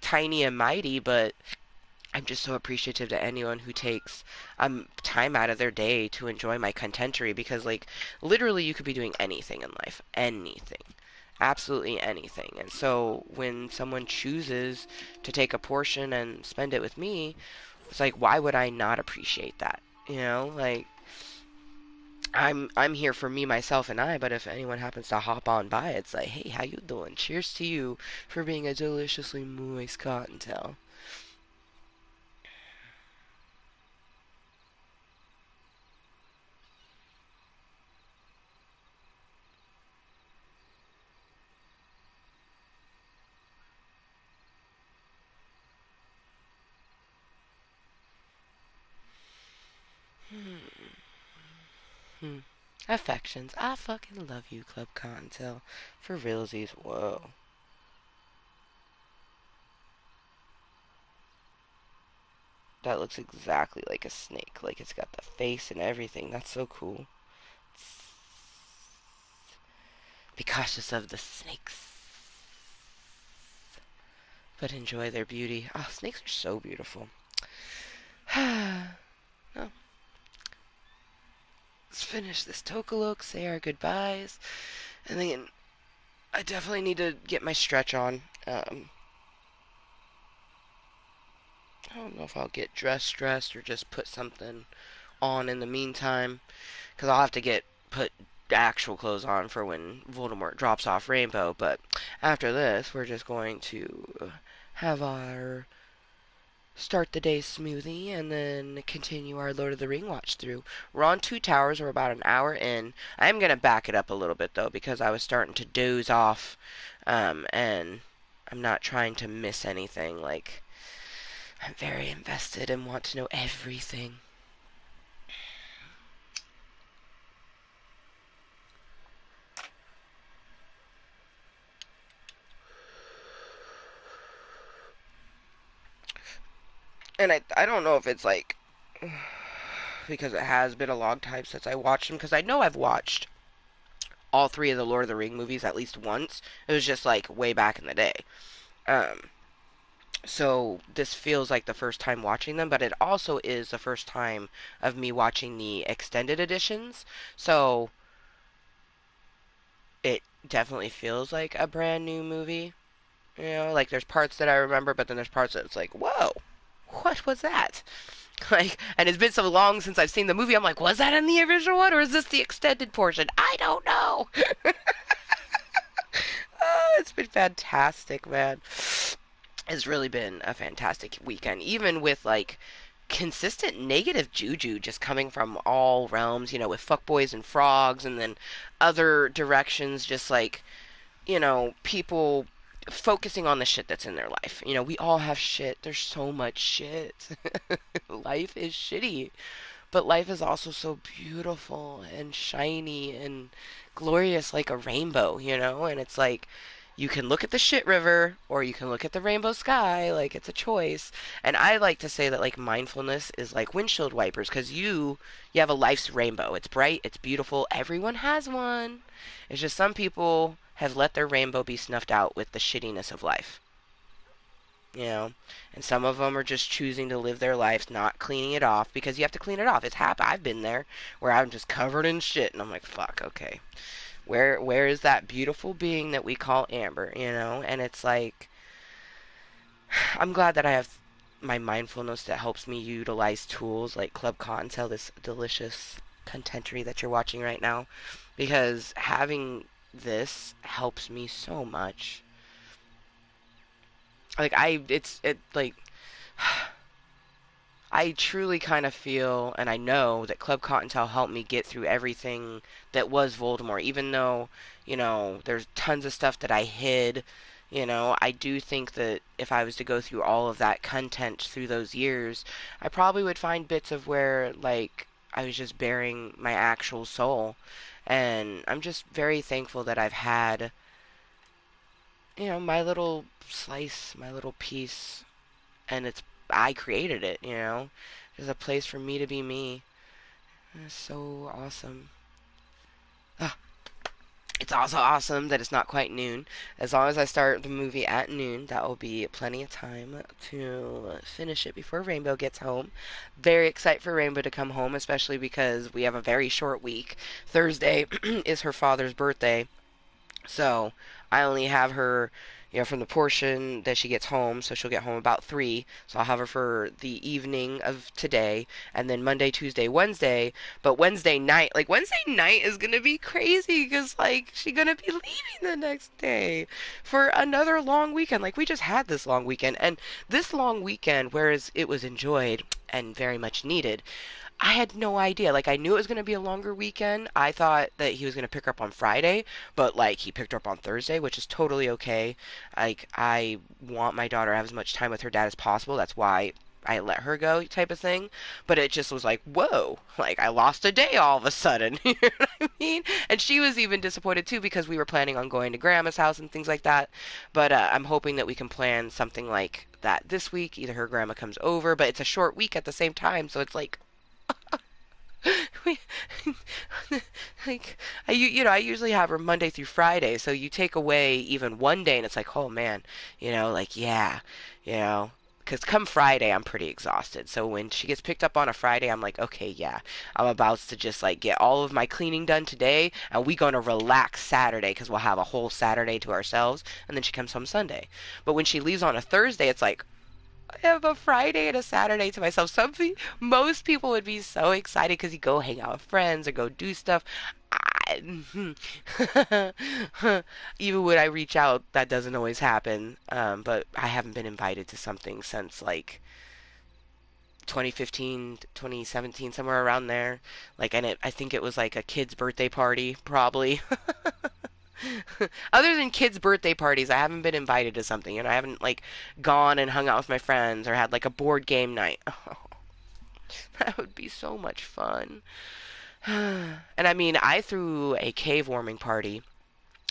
tiny and mighty, but I'm just so appreciative to anyone who takes time out of their day to enjoy my contentery because, like, literally, you could be doing anything in life. Anything. Absolutely anything. And so when someone chooses to take a portion and spend it with me, it's like, why would I not appreciate that? You know, like, I'm here for me, myself, and I. But if anyone happens to hop on by, it's like, hey, how you doing? Cheers to you for being a deliciously moist cottontail. Hmm. Hmm. Affections. I fucking love you, Club Cottontail. For realsies. Whoa. That looks exactly like a snake. Like it's got the face and everything. That's so cool. Be cautious of the snakes, but enjoy their beauty. Oh, snakes are so beautiful. Oh, let's finish this Tokalook, say our goodbyes, and then I definitely need to get my stretch on. I don't know if I'll get dressed or just put something on in the meantime, because I'll have to get put actual clothes on for when Voldemort drops off Rainbow. But after this, we're just going to have our start the day smoothie and then continue our Lord of the Ring watch through. We're on Two Towers. We're about an hour in. I'm gonna back it up a little bit though because I was starting to doze off, and I'm not trying to miss anything. Like I'm very invested and want to know everything. And I don't know if it's like because it has been a long time since I watched them because I know I've watched all three of the Lord of the Ring movies at least once. It was just like way back in the day. Um, so this feels like the first time watching them, but it also is the first time of me watching the extended editions. So it definitely feels like a brand new movie. You know, like there's parts that I remember, but then there's parts that it's like, whoa, what was that? Like, and it's been so long since I've seen the movie. I'm like, was that in the original one, or is this the extended portion? I don't know. Oh, it's been fantastic, man. It's really been a fantastic weekend, even with like consistent negative juju just coming from all realms, you know, with fuckboys and frogs, and then other directions, just like, you know, people focusing on the shit that's in their life. You know, we all have shit. There's so much shit. Life is shitty. But life is also so beautiful and shiny and glorious like a rainbow, you know? And it's like you can look at the shit river or you can look at the rainbow sky, like it's a choice. And I like to say that like mindfulness is like windshield wipers cuz you have a life's rainbow. It's bright, it's beautiful. Everyone has one. It's just some people have let their rainbow be snuffed out with the shittiness of life, you know, and some of them are just choosing to live their lives not cleaning it off because you have to clean it off. It's I've been there where I'm just covered in shit and I'm like, fuck, okay, where is that beautiful being that we call Amber, you know? And it's like I'm glad that I have my mindfulness that helps me utilize tools like Club Cottontail, this delicious contentery that you're watching right now, because having this helps me so much. Like it like I truly kind of feel and I know that Club Cottontail helped me get through everything that was Voldemort, even though, you know, there's tons of stuff that I hid You know, I do think that if I was to go through all of that content through those years, I probably would find bits of where, like, I was just bearing my actual soul. And I'm just very thankful that I've had, my little slice, my little piece, and I created it, you know? There's a place for me to be me. And it's so awesome. Ah, it's also awesome that it's not quite noon. As long as I start the movie at noon, that will be plenty of time to finish it before Rainbow gets home. Very excited for Rainbow to come home, especially because we have a very short week. Thursday is her father's birthday, so I only have her, from the portion that she gets home, so she'll get home about 3. So I'll have her for the evening of today, and then Monday, Tuesday, Wednesday. But Wednesday night is gonna be crazy because like she's gonna be leaving the next day for another long weekend. Like we just had this long weekend, and this long weekend, whereas it was enjoyed and very much needed, I had no idea. Like, I knew it was going to be a longer weekend. I thought that he was going to pick her up on Friday, but, like, he picked her up on Thursday, which is totally okay. Like, I want my daughter to have as much time with her dad as possible. That's why I let her go, type of thing. But it just was like, whoa, like, I lost a day all of a sudden. You know what I mean? And she was even disappointed, too, because we were planning on going to Grandma's house and things like that. But I'm hoping that we can plan something like that this week. Either her grandma comes over, but it's a short week at the same time, so it's like, we, like I usually have her Monday through Friday, so you take away even one day, and it's like, oh man, like yeah, you know. Because come Friday, I'm pretty exhausted. So when she gets picked up on a Friday, I'm like, okay, yeah, I'm about to just like get all of my cleaning done today, and we gonna relax Saturday because we'll have a whole Saturday to ourselves, and then she comes home Sunday. But when she leaves on a Thursday, it's like, I have a Friday and a Saturday to myself. Most people would be so excited because you go hang out with friends or go do stuff. I, Even when I reach out, that doesn't always happen. But I haven't been invited to something since like 2015, 2017, somewhere around there. Like, and I think it was like a kid's birthday party, probably. Other than kids' birthday parties, I haven't been invited to something, and I haven't like gone and hung out with my friends or had like a board game night. Oh, that would be so much fun. And I mean, I threw a cave warming party,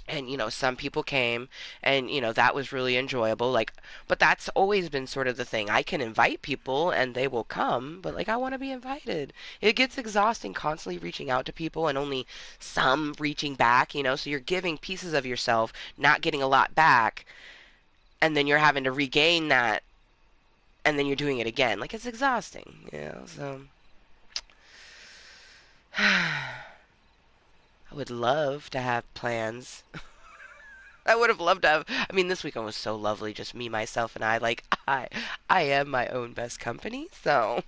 and some people came, and that was really enjoyable. Like, but that's always been sort of the thing. I can invite people and they will come, but like I want to be invited. It gets exhausting constantly reaching out to people and only some reaching back, so you're giving pieces of yourself, not getting a lot back, and then you're having to regain that, and then you're doing it again. Like, it's exhausting. So I would love to have plans. I would have loved to have. I mean, this weekend was so lovely, just me, myself, and I. Like, I am my own best company. So,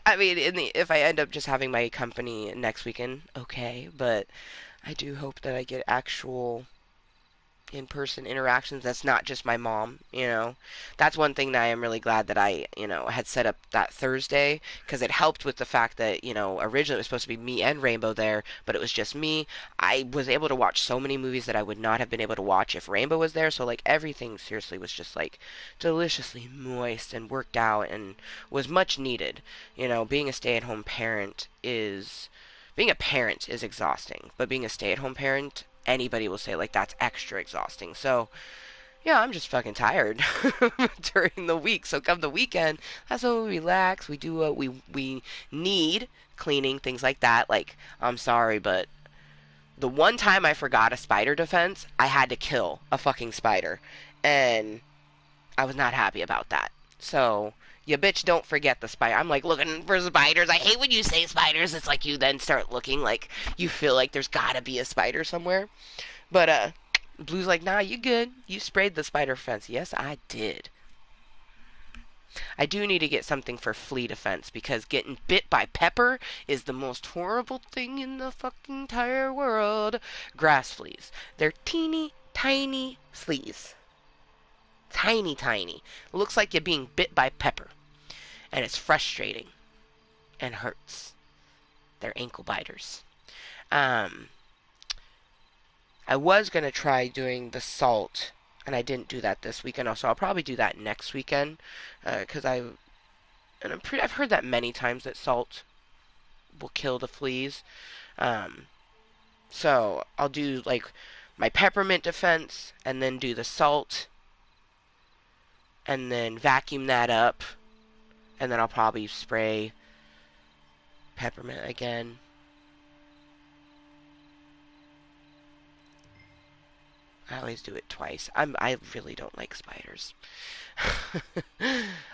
I mean, if I end up just having my company next weekend, okay. But I do hope that I get actual in-person interactions. That's not just my mom. That's one thing that I am really glad that I had set up that Thursday, because it helped with the fact that originally it was supposed to be me and Rainbow there, but it was just me. I was able to watch so many movies that I would not have been able to watch if Rainbow was there. So like everything seriously was just like deliciously moist and worked out and was much needed. Being a stay-at-home parent is being a parent is exhausting, but being a stay-at-home parent, anybody will say like that's extra exhausting. So yeah, I'm just fucking tired during the week. So come the weekend, that's when we relax. We do what we need, cleaning, things like that. Like, I'm sorry, but the one time I forgot a spider defense, I had to kill a fucking spider, and I was not happy about that. So, you bitch, don't forget the spider. I'm like looking for spiders. I hate when you say spiders. It's like you then start looking like you feel like there's gotta be a spider somewhere. But, Blue's like, nah, you good. You sprayed the spider fence. Yes, I did. I do need to get something for flea defense because getting bit by Pepper is the most horrible thing in the fucking entire world. Grass fleas. They're teeny tiny fleas. Tiny, tiny. Looks like you're being bit by Pepper. And it's frustrating. And hurts. They're ankle biters. Um, I was going to try doing the salt, and I didn't do that this weekend. So I'll probably do that next weekend, because I've heard that many times that salt will kill the fleas. Um, so I'll do like my peppermint defense, and then do the salt, and then vacuum that up, and then I'll probably spray peppermint again. I always do it twice. I really don't like spiders.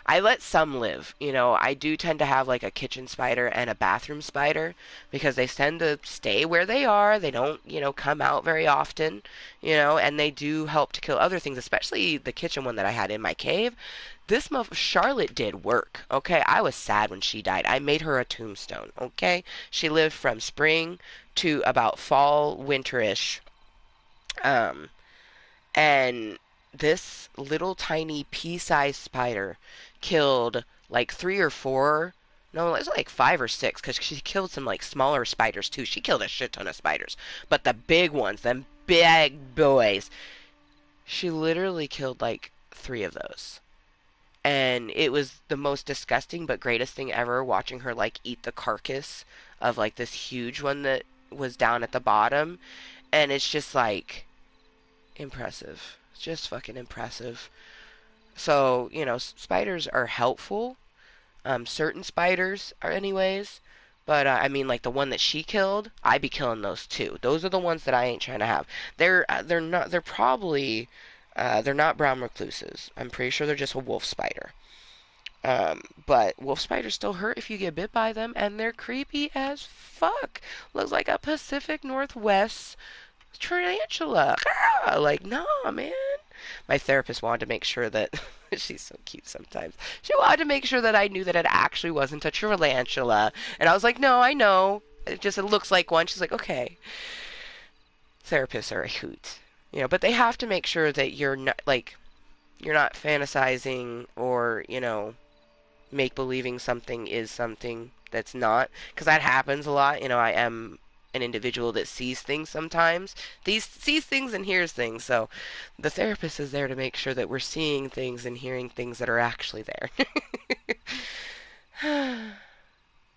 I let some live. I do tend to have like a kitchen spider and a bathroom spider because they tend to stay where they are. They don't, come out very often, and they do help to kill other things, especially the kitchen one that I had in my cave. Charlotte did work, okay? I was sad when she died. I made her a tombstone, okay? She lived from spring to about fall, winterish. Um, and this little tiny pea-sized spider killed like three or four. No, it was like five or six because she killed some like smaller spiders too. She killed a shit ton of spiders, but the big ones, them big boys, she literally killed like three of those. And it was the most disgusting but greatest thing ever watching her like eat the carcass of like this huge one that was down at the bottom. And it's just like impressive. Just fucking impressive. So, spiders are helpful. Certain spiders are anyways. But I mean, like the one that she killed, I'd be killing those too. Those are the ones that I ain't trying to have. They're not. They're probably they're not brown recluses. I'm pretty sure they're just a wolf spider. But wolf spiders still hurt if you get bit by them, and they're creepy as fuck. Looks like a Pacific Northwest tarantula. Like, nah, man. My therapist wanted to make sure that she's so cute sometimes. She wanted to make sure that I knew that it actually wasn't a tarantula. And I was like, no, I know. It looks like one. She's like, okay. Therapists are a hoot. But they have to make sure that you're not fantasizing or, make believing something is something that's not, because that happens a lot. I am an individual that sees things sometimes. These sees things and hears things. So the therapist is there to make sure that we're seeing things and hearing things that are actually there.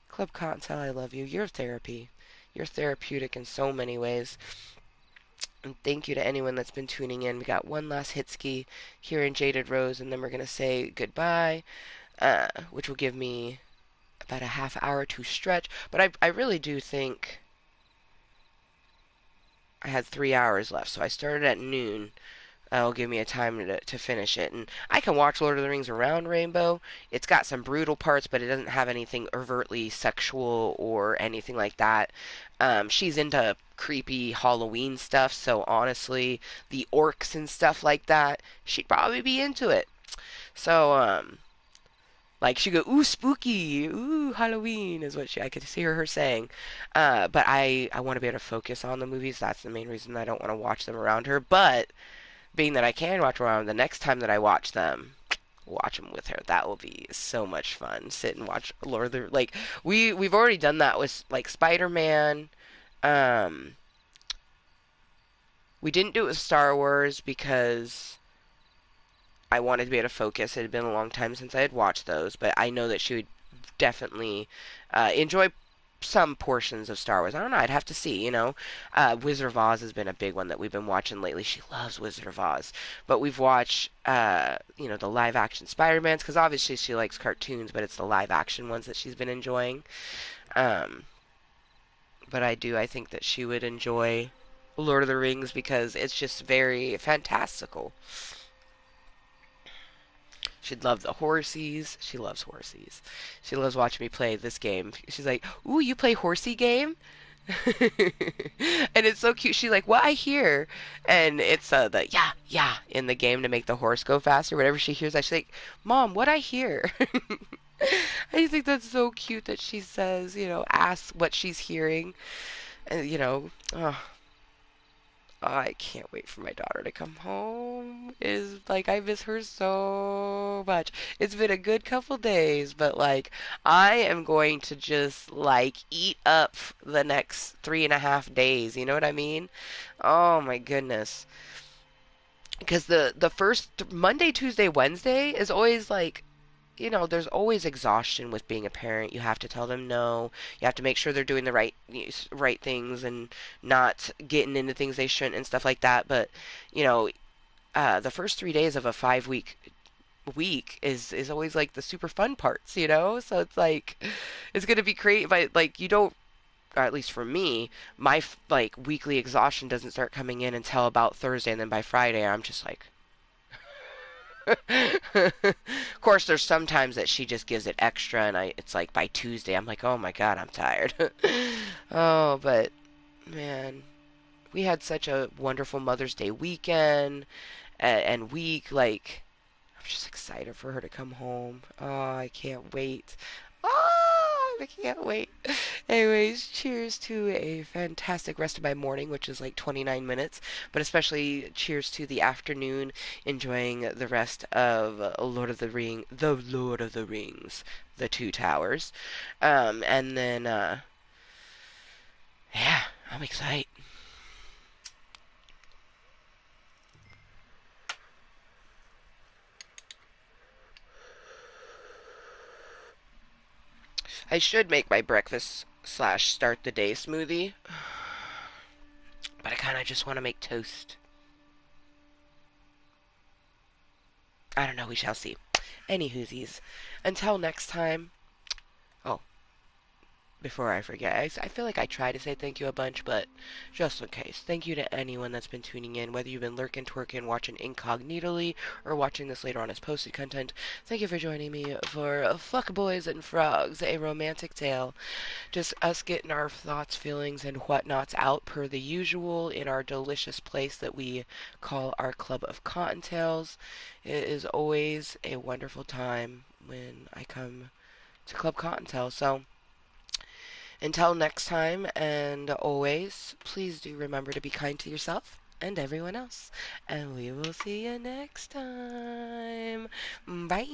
Club Cottontale, I love you. You're therapy. You're therapeutic in so many ways. And thank you to anyone that's been tuning in. We got one last hitski here in Jaded Rose, and then we're going to say goodbye, which will give me about a half hour to stretch. But I really do think I had 3 hours left, so I started at noon. It'll give me a time to finish it. And I can watch Lord of the Rings around Rainbow. It's got some brutal parts, but it doesn't have anything overtly sexual or anything like that. She's into creepy Halloween stuff, so honestly, the orcs and stuff like that, she'd probably be into it. So, like she go, ooh, spooky, ooh, Halloween is what I could hear her saying. But I want to be able to focus on the movies. That's the main reason I don't want to watch them around her. But being that I can watch around, the next time that I watch them with her. That will be so much fun. Sit and watch Lord of the like we've already done that with like Spider-Man. Um, we didn't do it with Star Wars because I wanted to be able to focus. It had been a long time since I had watched those, but I know that she would definitely enjoy some portions of Star Wars. I don't know. I'd have to see. Wizard of Oz has been a big one that we've been watching lately. She loves Wizard of Oz, but we've watched, the live action Spider-Mans because obviously she likes cartoons, but it's the live action ones that she's been enjoying. Um, but I think that she would enjoy Lord of the Rings because it's just very fantastical. She'd love the horsies. She loves horsies. She loves watching me play this game. She's like, "Ooh, you play horsey game?" And it's so cute. She's like, "What I hear?" And it's the yeah, yeah in the game to make the horse go faster. Whatever she hears, I she's like, "Mom, what I hear?" I think that's so cute that she says, asks what she's hearing, and oh, I can't wait for my daughter to come home. Is like I miss her so much. It's been a good couple days, but like I am going to just like eat up the next 3.5 days. You know what I mean? Oh my goodness. Because the first Monday, Tuesday, Wednesday is always like, there's always exhaustion with being a parent. You have to tell them no. You have to make sure they're doing the right things and not getting into things they shouldn't and stuff like that. But you know, the first 3 days of a 5 week is always like the super fun parts. So it's like it's gonna be great, but like you don't. Or at least for me, my like weekly exhaustion doesn't start coming in until about Thursday, and then by Friday, I'm just like, of course, there's sometimes that she just gives it extra, and it's like by Tuesday, I'm like, oh my god, I'm tired. Oh, but man, we had such a wonderful Mother's Day weekend and week. Like, I'm just excited for her to come home. Oh, I can't wait. Oh, I can't wait. Anyways, cheers to a fantastic rest of my morning, which is like 29 minutes, but especially cheers to the afternoon, enjoying the rest of Lord of the Rings, The Two Towers. And then, yeah, I'm excited. I should make my breakfast slash start the day smoothie, but I kind of just want to make toast. I don't know, we shall see. Any whoosies. Until next time. Oh, before I forget, I feel like I try to say thank you a bunch, but just in case, thank you to anyone that's been tuning in, whether you've been lurking, twerking, watching incognitally, or watching this later on as posted content. Thank you for joining me for Fuck Boys and Frogs, a romantic tale. Just us getting our thoughts, feelings, and whatnots out per the usual in our delicious place that we call our Club of Cottontails. It is always a wonderful time when I come to Club Cottontail. So, until next time, and always, please do remember to be kind to yourself and everyone else. And we will see you next time. Bye.